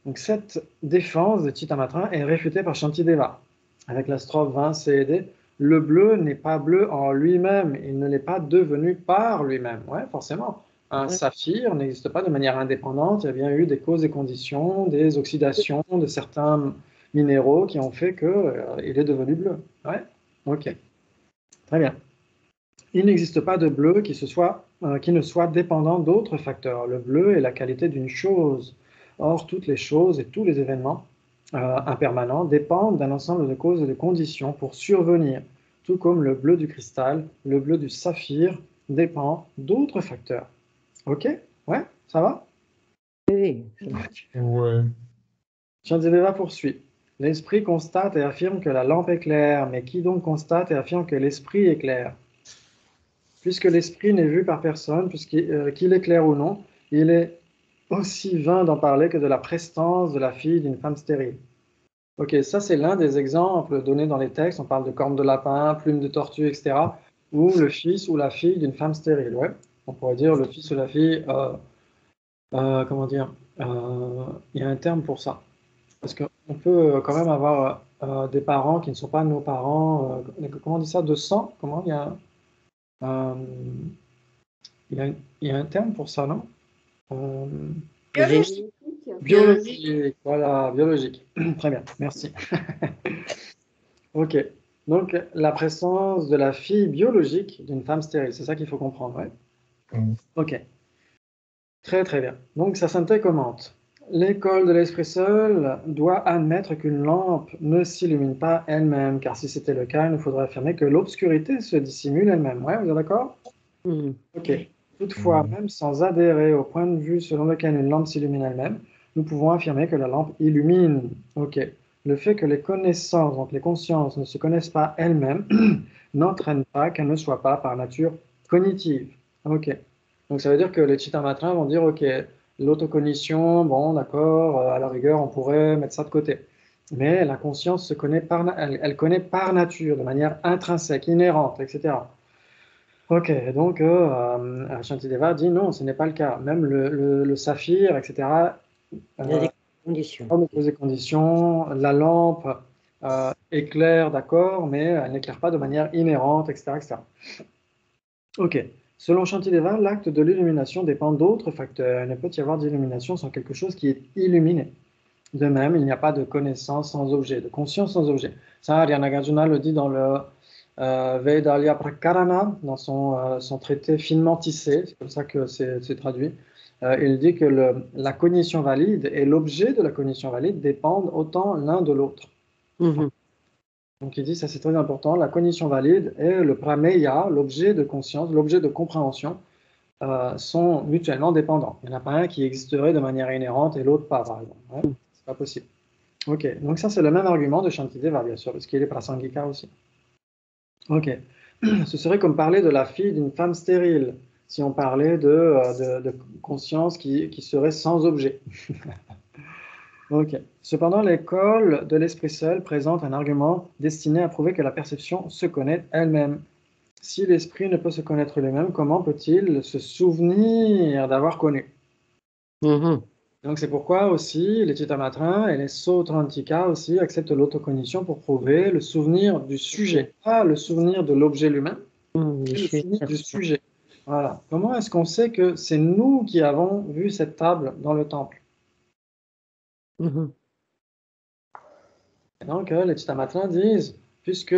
Donc cette défense de Chittamatra est réfutée par Shantideva. Avec la strophe 20 C et D, le bleu n'est pas bleu en lui-même, il ne l'est pas devenu par lui-même. Ouais, forcément. Un saphir n'existe pas de manière indépendante, il y a bien eu des causes et conditions, des oxydations de certains minéraux qui ont fait qu'il est devenu bleu. Ouais, ok. Très bien. Il n'existe pas de bleu qui ne soit dépendant d'autres facteurs. Le bleu est la qualité d'une chose. Or, toutes les choses et tous les événements impermanents dépendent d'un ensemble de causes et de conditions pour survenir, tout comme le bleu du cristal, le bleu du saphir dépend d'autres facteurs. Ok? Ouais, ça va? Oui. Ouais. Shantideva poursuit. L'esprit constate et affirme que la lampe est claire, mais qui donc constate et affirme que l'esprit est clair? Puisque l'esprit n'est vu par personne, qu'il est clair ou non, il est aussi vain d'en parler que de la prestance de la fille d'une femme stérile. Ok, ça c'est l'un des exemples donnés dans les textes. On parle de cornes de lapin, plumes de tortue, etc. Ou le fils ou la fille d'une femme stérile. Ouais, on pourrait dire le fils ou la fille. Comment dire, il y a un terme pour ça. Parce qu'on peut quand même avoir des parents qui ne sont pas nos parents. Comment on dit ça? De sang? Comment il y a il y a un terme pour ça, non? Biologique. Biologique, voilà, biologique. Très bien, merci. Ok, donc la présence de la fille biologique d'une femme stérile, c'est ça qu'il faut comprendre, ouais? Ok, très très bien. Donc sa sainteté commente. L'école de l'esprit seul doit admettre qu'une lampe ne s'illumine pas elle-même, car si c'était le cas, il nous faudrait affirmer que l'obscurité se dissimule elle-même. Ouais, vous êtes d'accord? Ok. Toutefois, même sans adhérer au point de vue selon lequel une lampe s'illumine elle-même, nous pouvons affirmer que la lampe illumine. Ok. Le fait que les connaissances, donc les consciences, ne se connaissent pas elles-mêmes, n'entraîne pas qu'elles ne soient pas par nature cognitives. Ok. Donc ça veut dire que les Chittamatrins vont dire, ok, l'autocognition, bon, d'accord, à la rigueur, on pourrait mettre ça de côté. Mais la conscience se connaît elle connaît par nature, de manière intrinsèque, inhérente, etc. Ok, donc Shantideva dit non, ce n'est pas le cas. Même le saphir, etc., Il y a des conditions. on pose des conditions. La lampe éclaire, d'accord, mais elle n'éclaire pas de manière inhérente, etc., etc. Ok. Selon Shantideva, l'acte de l'illumination dépend d'autres facteurs. Il ne peut y avoir d'illumination sans quelque chose qui est illuminé. De même, il n'y a pas de connaissance sans objet, de conscience sans objet. Ça, Arya Nagarjuna le dit dans le Vedalya Prakarana, dans son traité finement tissé, c'est comme ça que c'est traduit. Il dit que la cognition valide et l'objet de la cognition valide dépendent autant l'un de l'autre. Donc il dit, ça c'est très important, la cognition valide et le prameya, l'objet de conscience, l'objet de compréhension, sont mutuellement dépendants. Il n'y en a pas un qui existerait de manière inhérente et l'autre pas, par exemple. Ouais, c'est pas possible. Ok, donc ça c'est le même argument de Shantideva, bien sûr, parce qu'il est prasangika aussi. Ok, ce serait comme parler de la fille d'une femme stérile, si on parlait de conscience qui serait sans objet. Ok. Cependant, l'école de l'esprit seul présente un argument destiné à prouver que la perception se connaît elle-même. Si l'esprit ne peut se connaître lui-même, comment peut-il se souvenir d'avoir connu? Donc c'est pourquoi aussi les Chittamatrins et les Sautrantika aussi acceptent l'autocognition pour prouver le souvenir du sujet, pas le souvenir de l'objet lui-même, mais le souvenir du sujet. Voilà. Comment est-ce qu'on sait que c'est nous qui avons vu cette table dans le temple? Et donc les Chittamatrins disent, puisque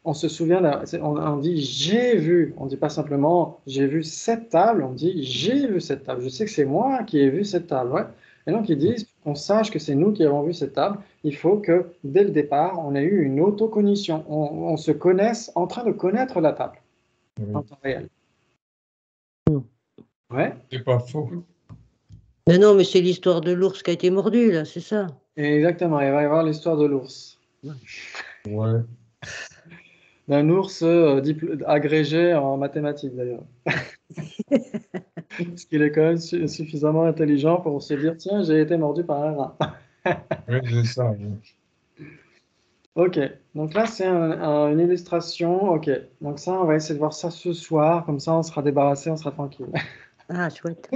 on se souvient, on dit j'ai vu, on ne dit pas simplement j'ai vu cette table, on dit j'ai vu cette table, je sais que c'est moi qui ai vu cette table. Ouais. Et donc ils disent, pour qu'on sache que c'est nous qui avons vu cette table, il faut que dès le départ, on ait eu une autocognition, on se connaisse en train de connaître la table en temps réel. Ouais. C'est pas faux. Mais non, mais c'est l'histoire de l'ours qui a été mordu, là, c'est ça. Exactement, il va y avoir l'histoire de l'ours. Ouais. D'un ours agrégé en mathématiques d'ailleurs. Parce qu'il est quand même suffisamment intelligent pour se dire tiens, j'ai été mordu par un rat. Oui, c'est ça. Oui. Ok, donc là c'est une illustration. Ok, donc ça on va essayer de voir ça ce soir, comme ça on sera débarrassé, on sera tranquille. Ah, chouette.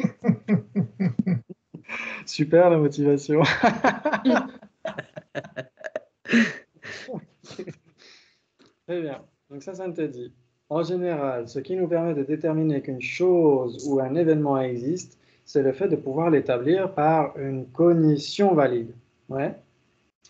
Super la motivation. Très bien, donc ça te dit. En général, ce qui nous permet de déterminer qu'une chose ou un événement existe, c'est le fait de pouvoir l'établir par une cognition valide. Ouais.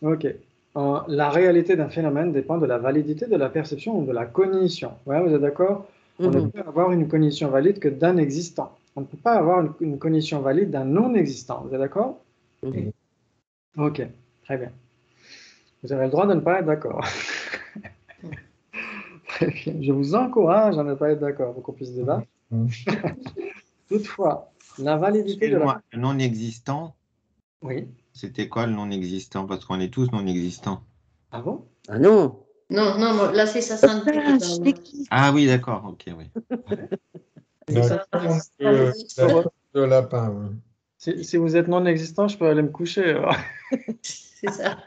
Ok. La réalité d'un phénomène dépend de la validité de la perception ou de la cognition. Ouais, vous êtes d'accord? On ne peut avoir une cognition valide que d'un existant. On ne peut pas avoir une cognition valide d'un non-existant. Vous êtes d'accord? Ok, très bien. Vous avez le droit de ne pas être d'accord. Très bien. Je vous encourage à ne pas être d'accord pour qu'on puisse débattre. Toutefois, la validité de la... Le non-existant, Oui. c'était quoi le non-existant? Parce qu'on est tous non-existants. Ah bon? Ah non. Non, non, là c'est sa santé. Ah oui, d'accord, ok, oui. De lapin. Oui. Si vous êtes non-existant, je peux aller me coucher. C'est ça.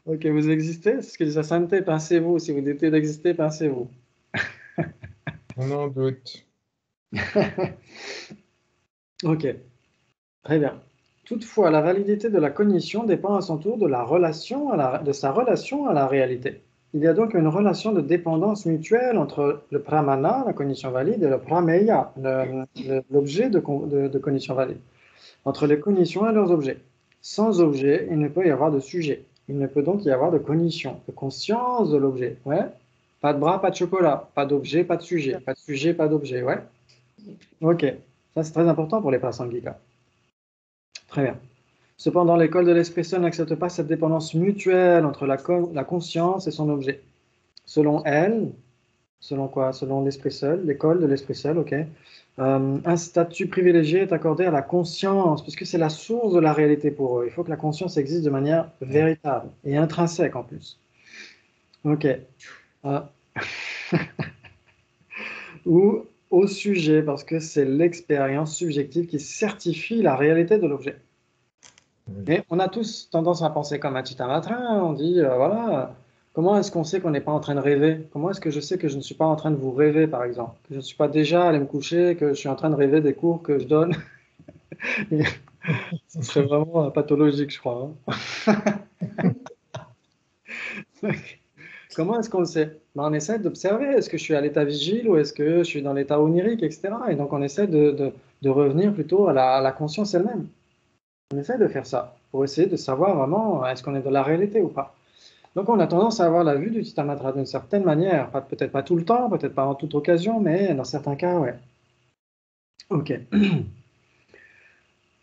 Ok, vous existez? C'est ce que dit sa sainteté, pincez-vous. Si vous décidez d'exister, pincez-vous. On en doute. Ok, très bien. Toutefois, la validité de la cognition dépend à son tour de de sa relation à la réalité. Il y a donc une relation de dépendance mutuelle entre le pramana, la cognition valide, et le prameya, l'objet de cognition valide, entre les cognitions et leurs objets. Sans objet, il ne peut y avoir de sujet. Il ne peut donc y avoir de cognition, de conscience de l'objet. Ouais. Pas de bras, pas de chocolat. Pas d'objet, pas de sujet. Pas de sujet, pas d'objet. Ouais. Ok. Ça, c'est très important pour les prasangika. Très bien. Cependant, l'école de l'esprit seul n'accepte pas cette dépendance mutuelle entre la conscience et son objet. Selon elle, Selon quoi? Selon l'esprit seul, l'école de l'esprit seul, ok. Un statut privilégié est accordé à la conscience, puisque c'est la source de la réalité pour eux. Il faut que la conscience existe de manière véritable et intrinsèque en plus. Ok. Ou au sujet, parce que c'est l'expérience subjective qui certifie la réalité de l'objet. Mais on a tous tendance à penser comme Achittamatra, on dit, voilà, comment est-ce qu'on sait qu'on n'est pas en train de rêver? Comment est-ce que je sais que je ne suis pas en train de vous rêver, par exemple? Que je ne suis pas déjà allé me coucher, que je suis en train de rêver des cours que je donne? Ce serait vraiment pathologique, je crois. Comment est-ce qu'on le sait? On essaie d'observer, est-ce que je suis à l'état vigile ou est-ce que je suis dans l'état onirique, etc. Et donc on essaie de revenir plutôt à la conscience elle-même. On essaie de faire ça pour essayer de savoir vraiment est-ce qu'on est dans la réalité ou pas. Donc on a tendance à avoir la vue du Chittamatra d'une certaine manière, peut-être pas tout le temps, peut-être pas en toute occasion, mais dans certains cas, ouais. Ok.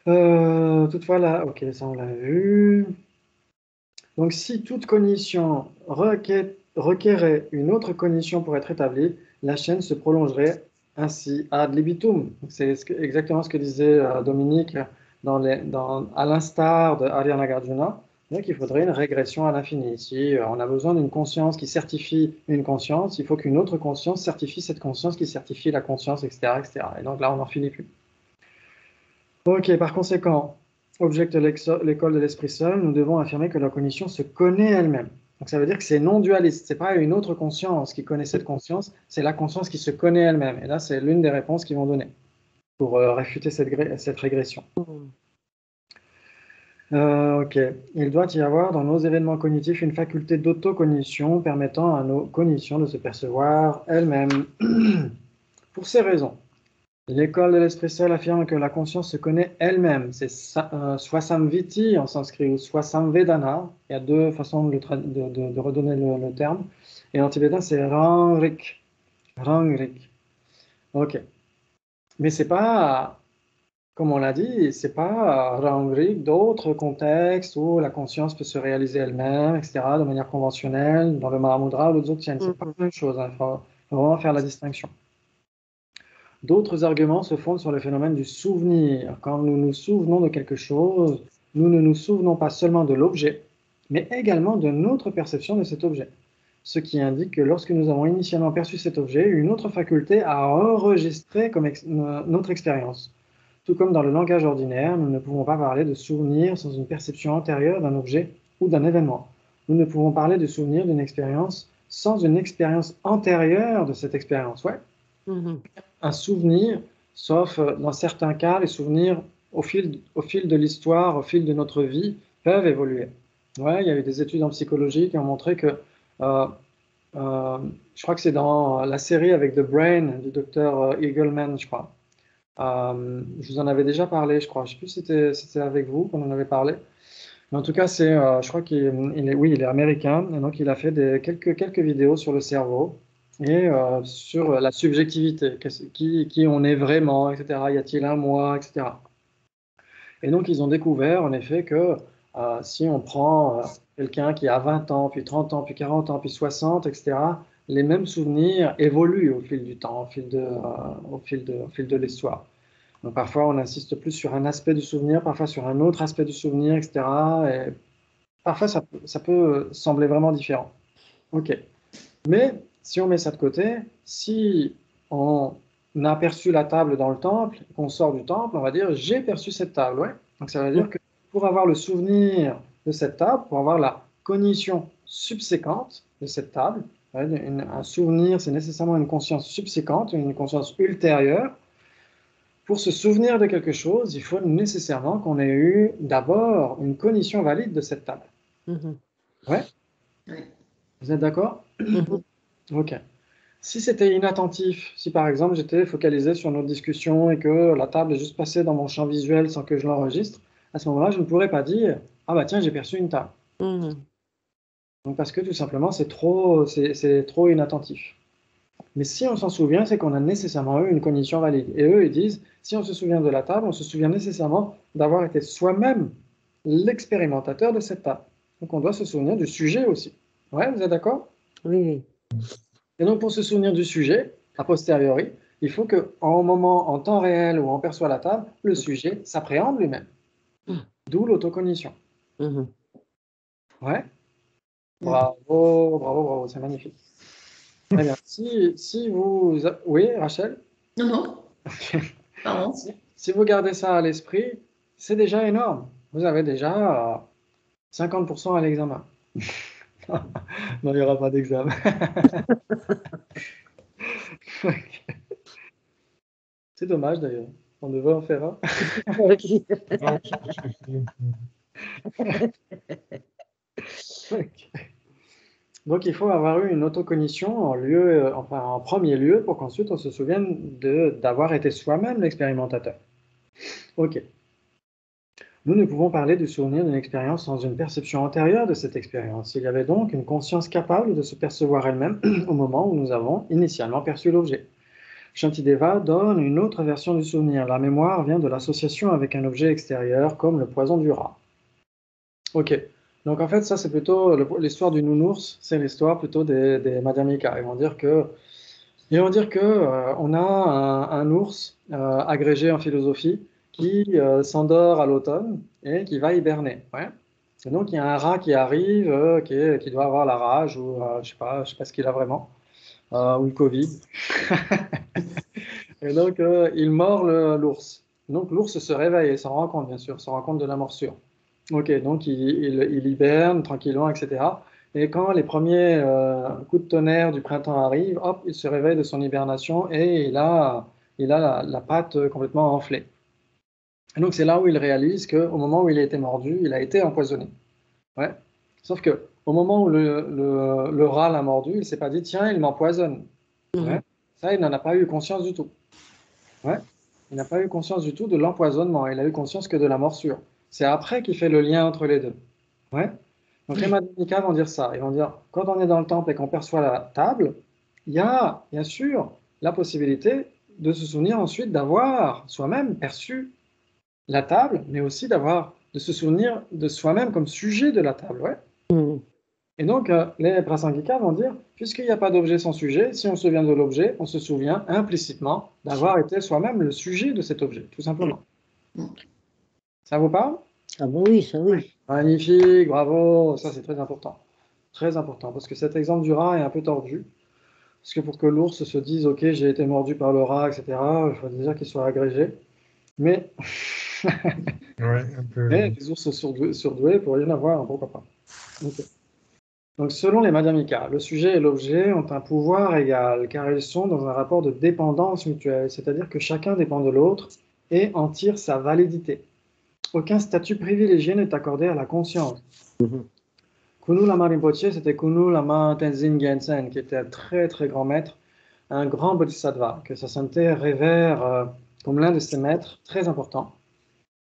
Toutefois, là, ok, ça on l'a vu. Donc si toute cognition requérait une autre cognition pour être établie, la chaîne se prolongerait ainsi ad libitum. C'est exactement ce que disait Dominique à l'instar de Arya Nagarjuna. Donc il faudrait une régression à l'infini. Si on a besoin d'une conscience qui certifie une conscience, il faut qu'une autre conscience certifie cette conscience qui certifie la conscience, etc., etc. Et donc là, on n'en finit plus. Ok, par conséquent, objecte l'école de l'esprit seul, nous devons affirmer que la cognition se connaît elle-même. Donc ça veut dire que c'est non dualiste, c'est pas une autre conscience qui connaît cette conscience, c'est la conscience qui se connaît elle-même. Et là, c'est l'une des réponses qu'ils vont donner pour réfuter cette régression. Ok, il doit y avoir dans nos événements cognitifs une faculté d'autocognition permettant à nos cognitions de se percevoir elles-mêmes. Pour ces raisons, l'école de l'esprit seul affirme que la conscience se connaît elle-même. C'est Swasamviti en sanskrit ou Swasamvedana. Il y a deux façons de redonner le terme. Et en tibétain, c'est Rangrik. Rangrik. Ok. Mais c'est pas, comme on l'a dit, c'est pas Rangrik d'autres contextes où la conscience peut se réaliser elle-même, etc., de manière conventionnelle, dans le Mahamudra ou le Dzogchen. C'est pas la même chose. Il faut vraiment faire la distinction. D'autres arguments se fondent sur le phénomène du souvenir. Quand nous nous souvenons de quelque chose, nous ne nous souvenons pas seulement de l'objet, mais également de notre perception de cet objet. Ce qui indique que lorsque nous avons initialement perçu cet objet, une autre faculté a enregistré notre expérience. Tout comme dans le langage ordinaire, nous ne pouvons pas parler de souvenir sans une perception antérieure d'un objet ou d'un événement. Nous ne pouvons parler de souvenir d'une expérience sans une expérience antérieure de cette expérience. Ouais. Un souvenir, sauf dans certains cas, les souvenirs au fil de l'histoire, au fil de notre vie, peuvent évoluer. Ouais, il y a eu des études en psychologie qui ont montré que, je crois que c'est dans la série avec The Brain du docteur Eagleman, je crois. Je vous en avais déjà parlé, je crois. Je ne sais plus si c'était avec vous qu'on en avait parlé. Mais en tout cas, je crois qu'il est américain, et donc il a fait quelques vidéos sur le cerveau et sur la subjectivité, qui on est vraiment, etc. Y a-t-il un moi, etc. Et donc ils ont découvert en effet que si on prend quelqu'un qui a 20 ans, puis 30 ans, puis 40 ans, puis 60, etc., les mêmes souvenirs évoluent au fil du temps, au fil de l'histoire. Donc parfois on insiste plus sur un aspect du souvenir, parfois sur un autre aspect du souvenir, etc. Et parfois ça peut sembler vraiment différent. Ok. Mais si on met ça de côté, si on a perçu la table dans le temple, qu'on sort du temple, on va dire j'ai perçu cette table. Ouais. Donc ça veut dire que pour avoir le souvenir de cette table, pour avoir la cognition subséquente de cette table, un souvenir c'est nécessairement une conscience subséquente, une conscience ultérieure. Pour se souvenir de quelque chose, il faut nécessairement qu'on ait eu d'abord une cognition valide de cette table. Ouais. Vous êtes d'accord? Ok. Si c'était inattentif, si par exemple j'étais focalisé sur notre discussion et que la table est juste passée dans mon champ visuel sans que je l'enregistre, à ce moment-là, je ne pourrais pas dire « Ah bah tiens, j'ai perçu une table ». Donc parce que tout simplement, c'est trop inattentif. Mais si on s'en souvient, c'est qu'on a nécessairement eu une cognition valide. Et eux, ils disent, si on se souvient de la table, on se souvient nécessairement d'avoir été soi-même l'expérimentateur de cette table. Donc on doit se souvenir du sujet aussi. Ouais, vous êtes d'accord? Oui. Et donc, pour se souvenir du sujet, a posteriori, il faut en temps réel où on perçoit la table, le sujet s'appréhende lui-même. D'où l'autocognition. Ouais. Bravo, bravo, bravo, c'est magnifique. Très bien. Si vous... Oui, Rachel? Non, non, pardon. Si vous gardez ça à l'esprit, c'est déjà énorme. Vous avez déjà 50% à l'examen. Non, il n'y aura pas d'examen. C'est dommage d'ailleurs. On devrait en faire un. Donc il faut avoir eu une autocognition en premier lieu pour qu'ensuite on se souvienne d'avoir été soi-même l'expérimentateur. Ok. Nous ne pouvons parler du souvenir d'une expérience sans une perception antérieure de cette expérience. Il y avait donc une conscience capable de se percevoir elle-même au moment où nous avons initialement perçu l'objet. Shantideva donne une autre version du souvenir. La mémoire vient de l'association avec un objet extérieur, comme le poison du rat. Ok. Donc en fait, ça c'est plutôt l'histoire du nounours, c'est l'histoire plutôt des Madhyamika. Ils vont dire que on a un ours agrégé en philosophie qui s'endort à l'automne et qui va hiberner. Ouais. Et donc il y a un rat qui arrive, qui doit avoir la rage ou je sais pas ce qu'il a vraiment, ou le Covid. Et donc il mord l'ours. Donc l'ours se réveille et s'en rend compte, bien sûr, s'en rend compte de la morsure. Ok, donc il hiberne tranquillement, etc. Et quand les premiers coups de tonnerre du printemps arrivent, hop, il se réveille de son hibernation et il a la patte complètement enflée. Et donc c'est là où il réalise qu'au moment où il a été mordu, il a été empoisonné. Ouais. Sauf que au moment où le rat l'a mordu, il ne s'est pas dit, tiens, il m'empoisonne. Ouais. Ça, il n'en a pas eu conscience du tout. Ouais. Il n'a pas eu conscience du tout de l'empoisonnement. Il a eu conscience que de la morsure. C'est après qu'il fait le lien entre les deux. Ouais. Donc les Madhyamika vont dire ça. Ils vont dire, quand on est dans le temple et qu'on perçoit la table, il y a bien sûr la possibilité de se souvenir ensuite d'avoir soi-même perçu la table, mais aussi de se souvenir de soi-même comme sujet de la table. Ouais. Et donc les Prasangika vont dire, puisqu'il n'y a pas d'objet sans sujet, si on se souvient de l'objet, on se souvient implicitement d'avoir été soi-même le sujet de cet objet, tout simplement. Ça vous parle? Ah bon, oui, ça oui. Magnifique, bravo, ça c'est très important. Très important, parce que cet exemple du rat est un peu tordu. Parce que pour que l'ours se dise, ok, j'ai été mordu par le rat, etc., il faut déjà qu'il soit agrégé. Mais, Ouais, un peu. mais les ours surdoués, pour rien avoir, pourquoi pas. Okay. Donc selon les Madhyamika, le sujet et l'objet ont un pouvoir égal, car ils sont dans un rapport de dépendance mutuelle, c'est-à-dire que chacun dépend de l'autre et en tire sa validité. Aucun statut privilégié n'est accordé à la conscience. Kunu Lama Rinpoche, c'était Kunu Lama Tenzin Gyatsen, qui était un très très grand maître, un grand bodhisattva, que Sassante révère comme l'un de ses maîtres très importants.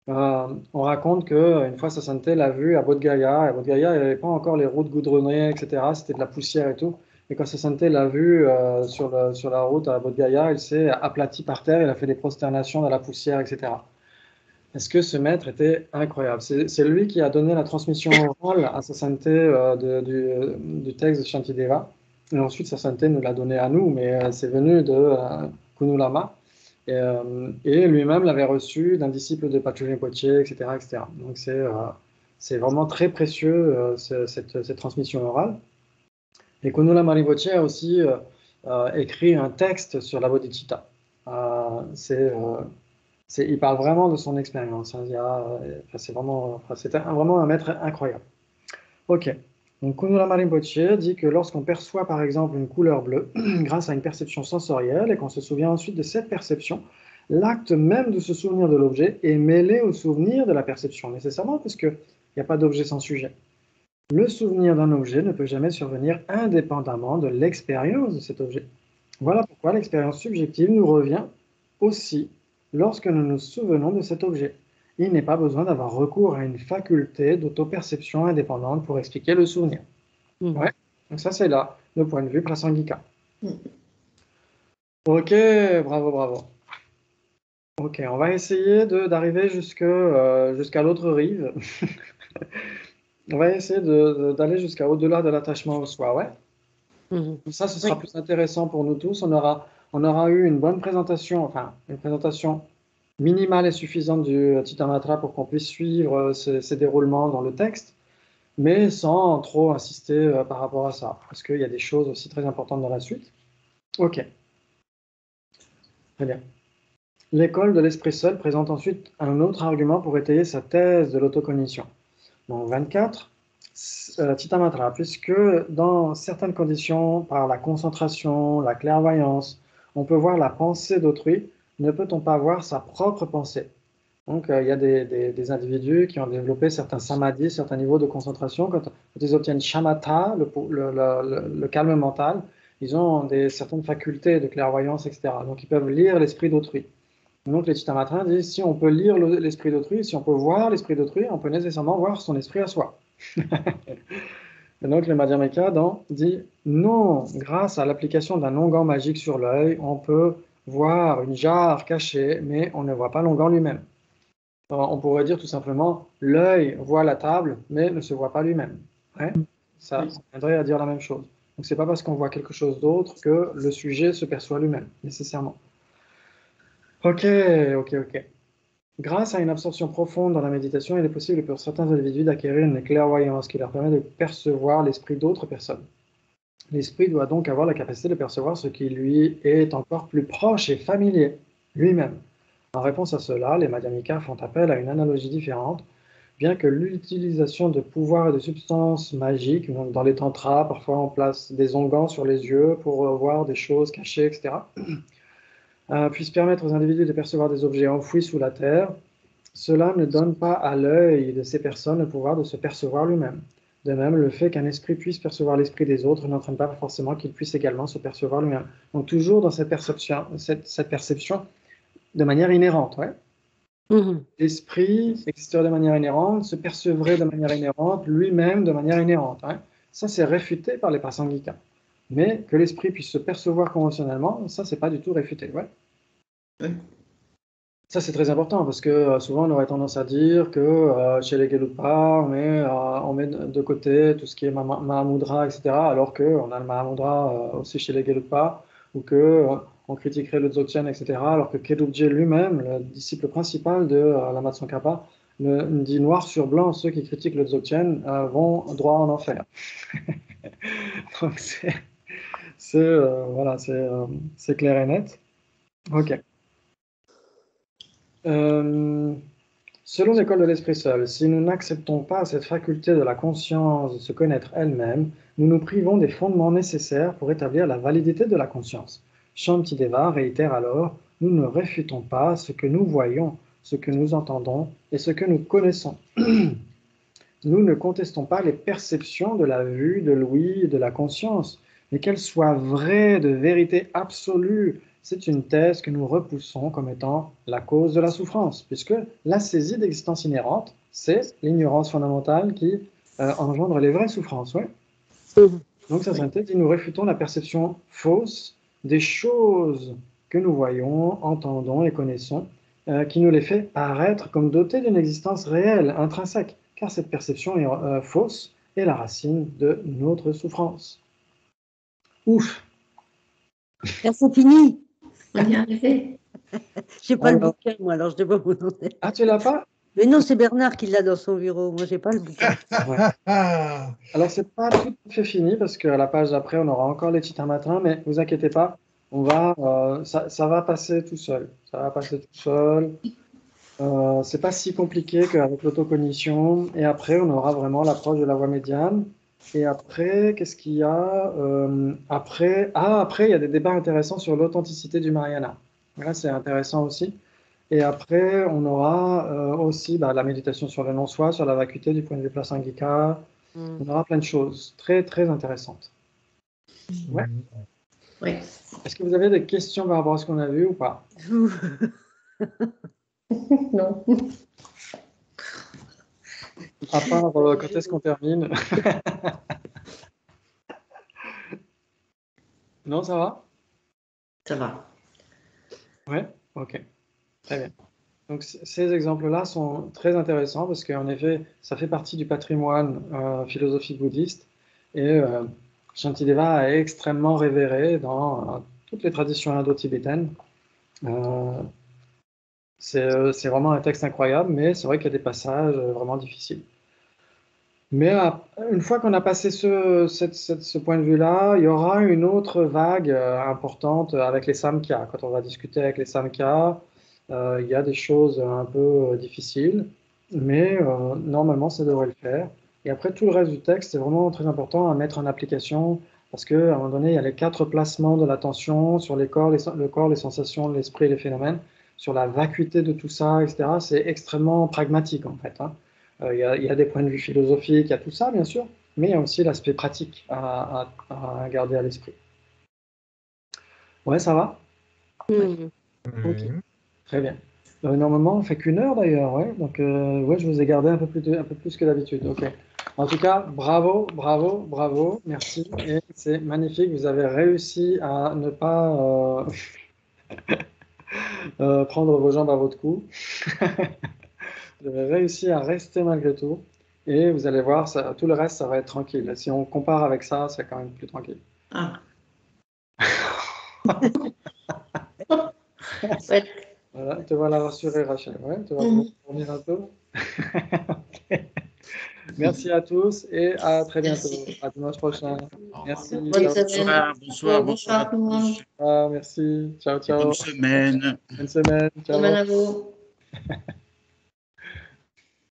On raconte qu'une fois Sassante l'a vu à Bodh Gaya, et Bodh Gaya, il n'y avait pas encore les routes goudronnées, etc., c'était de la poussière et tout. Et quand Sassante l'a vu sur la route à Bodh Gaya, il s'est aplati par terre, il a fait des prosternations dans la poussière, etc. Est-ce que ce maître était incroyable? C'est lui qui a donné la transmission orale à Sassante du texte de Shantideva. Et ensuite, Sassante nous l'a donné à nous, mais c'est venu de Kunu Lama. Et lui-même l'avait reçu d'un disciple de Patrul Rinpoche, etc., etc. Donc c'est vraiment très précieux cette transmission orale. Et Kunu Lama Rinpoche a aussi écrit un texte sur la bodhicitta. Il parle vraiment de son expérience. Hein. C'était vraiment un maître incroyable. Ok. Donc Kunu Lama Rinpoche dit que lorsqu'on perçoit par exemple une couleur bleue grâce à une perception sensorielle et qu'on se souvient ensuite de cette perception, l'acte même de se souvenir de l'objet est mêlé au souvenir de la perception, nécessairement, puisqu'il n'y a pas d'objet sans sujet. Le souvenir d'un objet ne peut jamais survenir indépendamment de l'expérience de cet objet. Voilà pourquoi l'expérience subjective nous revient aussi lorsque nous nous souvenons de cet objet. Il n'est pas besoin d'avoir recours à une faculté d'autoperception indépendante pour expliquer le souvenir. Ouais. Donc ça, c'est là le point de vue Prasangika. Ok, bravo, bravo. Ok, on va essayer d'arriver jusqu'à l'autre rive. On va essayer d'aller jusqu'à au-delà de l'attachement au soi, ouais. Mhm. Ça, ce sera Oui. plus intéressant pour nous tous. On aura eu une bonne présentation, enfin, une présentation minimale et suffisante du Chitamatra pour qu'on puisse suivre ces déroulements dans le texte, mais sans trop insister par rapport à ça, parce qu'il y a des choses aussi très importantes dans la suite. Ok, très bien. L'école de l'esprit seul présente ensuite un autre argument pour étayer sa thèse de l'autocognition. Donc 24, Chitamatra, puisque dans certaines conditions, par la concentration, la clairvoyance, on peut voir la pensée d'autrui, ne peut-on pas voir sa propre pensée? Donc il y a des individus qui ont développé certains samadhis, certains niveaux de concentration. Quand ils obtiennent shamatha, le calme mental, ils ont certaines facultés de clairvoyance, etc. Donc ils peuvent lire l'esprit d'autrui. Donc les Chitamatrins disent, si on peut lire l'esprit d'autrui, si on peut voir l'esprit d'autrui, on peut nécessairement voir son esprit à soi. Et donc le Madhyamaka dit, non, grâce à l'application d'un onguent magique sur l'œil, on peut voir une jarre cachée, mais on ne voit pas l'onguent lui-même. Alors, on pourrait dire tout simplement, l'œil voit la table, mais ne se voit pas lui-même. Ouais, ça viendrait à dire la même chose. Donc c'est pas parce qu'on voit quelque chose d'autre que le sujet se perçoit lui-même, nécessairement. Ok. Grâce à une absorption profonde dans la méditation, il est possible pour certains individus d'acquérir une clairvoyance qui leur permet de percevoir l'esprit d'autres personnes. L'esprit doit donc avoir la capacité de percevoir ce qui lui est encore plus proche et familier, lui-même. En réponse à cela, les Madhyamikas font appel à une analogie différente, bien que l'utilisation de pouvoirs et de substances magiques, donc dans les tantras, parfois on place des onguents sur les yeux pour voir des choses cachées, etc., puisse permettre aux individus de percevoir des objets enfouis sous la terre. Cela ne donne pas à l'œil de ces personnes le pouvoir de se percevoir lui-même. De même, le fait qu'un esprit puisse percevoir l'esprit des autres n'entraîne pas forcément qu'il puisse également se percevoir lui-même. Donc toujours dans cette perception de manière inhérente. Ouais. L'esprit existerait de manière inhérente, se percevrait de manière inhérente, lui-même de manière inhérente. Ouais. Ça, c'est réfuté par les Prasangikas. Mais que l'esprit puisse se percevoir conventionnellement, ça, c'est pas du tout réfuté. Ouais. Oui. Ça, c'est très important parce que souvent, on aurait tendance à dire que chez les Gelugpa, on met de côté tout ce qui est Mahamudra, etc., alors qu'on a le Mahamudra aussi chez les Gelugpa, ou qu'on critiquerait le Dzogchen, etc., alors que Kedubje lui-même, le disciple principal de Lama Tsongkhapa, dit noir sur blanc, ceux qui critiquent le Dzogchen vont droit en enfer. Donc, c'est clair et net. Ok. Selon l'école de l'esprit seul, si nous n'acceptons pas cette faculté de la conscience de se connaître elle-même, nous nous privons des fondements nécessaires pour établir la validité de la conscience. Shantideva réitère alors, nous ne réfutons pas ce que nous voyons, ce que nous entendons et ce que nous connaissons. Nous ne contestons pas les perceptions de la vue, de l'ouïe et de la conscience, mais qu'elles soient vraies, de vérité absolue. C'est une thèse que nous repoussons comme étant la cause de la souffrance, puisque la saisie d'existence inhérente, c'est l'ignorance fondamentale qui engendre les vraies souffrances. Ouais. Donc, ça dit, nous réfutons la perception fausse des choses que nous voyons, entendons et connaissons, qui nous les fait paraître comme dotées d'une existence réelle, intrinsèque, car cette perception est fausse et la racine de notre souffrance. Ouf! C'est fini. On y est arrivé. J'ai pas le bouquin, moi, alors je ne sais pas où on est. Ah, tu l'as pas? Mais non, c'est Bernard qui l'a dans son bureau. Moi, j'ai pas le bouquin. Ouais. Alors, c'est pas tout à fait fini, parce qu'à la page d'après, on aura encore les Chitamatrins, mais vous inquiétez pas, ça va passer tout seul. Ça va passer tout seul. C'est pas si compliqué qu'avec l'autocognition. Et après, on aura vraiment l'approche de la voie médiane. Et après, qu'est-ce qu'il y a après, il y a des débats intéressants sur l'authenticité du Mahayana. Là, c'est intéressant aussi. Et après, on aura aussi la méditation sur le non-soi, sur la vacuité du point de vue Prasangika. On aura plein de choses très, très intéressantes. Ouais. Oui. Est-ce que vous avez des questions par rapport à ce qu'on a vu ou pas? Non. À part quand est-ce qu'on termine? Non, ça va? Ça va. Ouais, ok, très bien. Donc ces exemples-là sont très intéressants parce qu'en effet, ça fait partie du patrimoine philosophique bouddhiste et Shantideva est extrêmement révéré dans toutes les traditions indo-tibétaines. C'est vraiment un texte incroyable, mais c'est vrai qu'il y a des passages vraiment difficiles. Mais une fois qu'on a passé ce point de vue-là, il y aura une autre vague importante avec les Samkhya. Quand on va discuter avec les Samkhya, il y a des choses un peu difficiles, mais normalement, ça devrait le faire. Et après, tout le reste du texte, c'est vraiment très important à mettre en application, parce qu'à un moment donné, il y a les 4 placements de l'attention sur le corps, les sensations, l'esprit et les phénomènes, sur la vacuité de tout ça, etc. C'est extrêmement pragmatique, en fait, hein. Il y a des points de vue philosophiques, il y a tout ça, bien sûr, mais il y a aussi l'aspect pratique à garder à l'esprit. Ouais, ça va? Mhm. Ok, très bien. Normalement, on fait qu'1 heure d'ailleurs, ouais. Donc, ouais, je vous ai gardé un peu plus que d'habitude. Ok. En tout cas, bravo, bravo, bravo, merci. Et c'est magnifique. Vous avez réussi à ne pas prendre vos jambes à votre cou. Vous avez réussi à rester malgré tout. Et vous allez voir, tout le reste, ça va être tranquille. Si on compare avec ça, c'est quand même plus tranquille. Ah. Voilà, te voilà rassuré, Rachel. Ouais, tu vas dormir un peu. Ok. Merci à tous et à très bientôt. Merci. À dimanche prochain. Merci. Bonne Ciao. semaine. Bonsoir à tout le monde. tous. Ah, merci. Ciao, Et bonne ciao. semaine. Bonne semaine. Bonne semaine Ciao. à vous.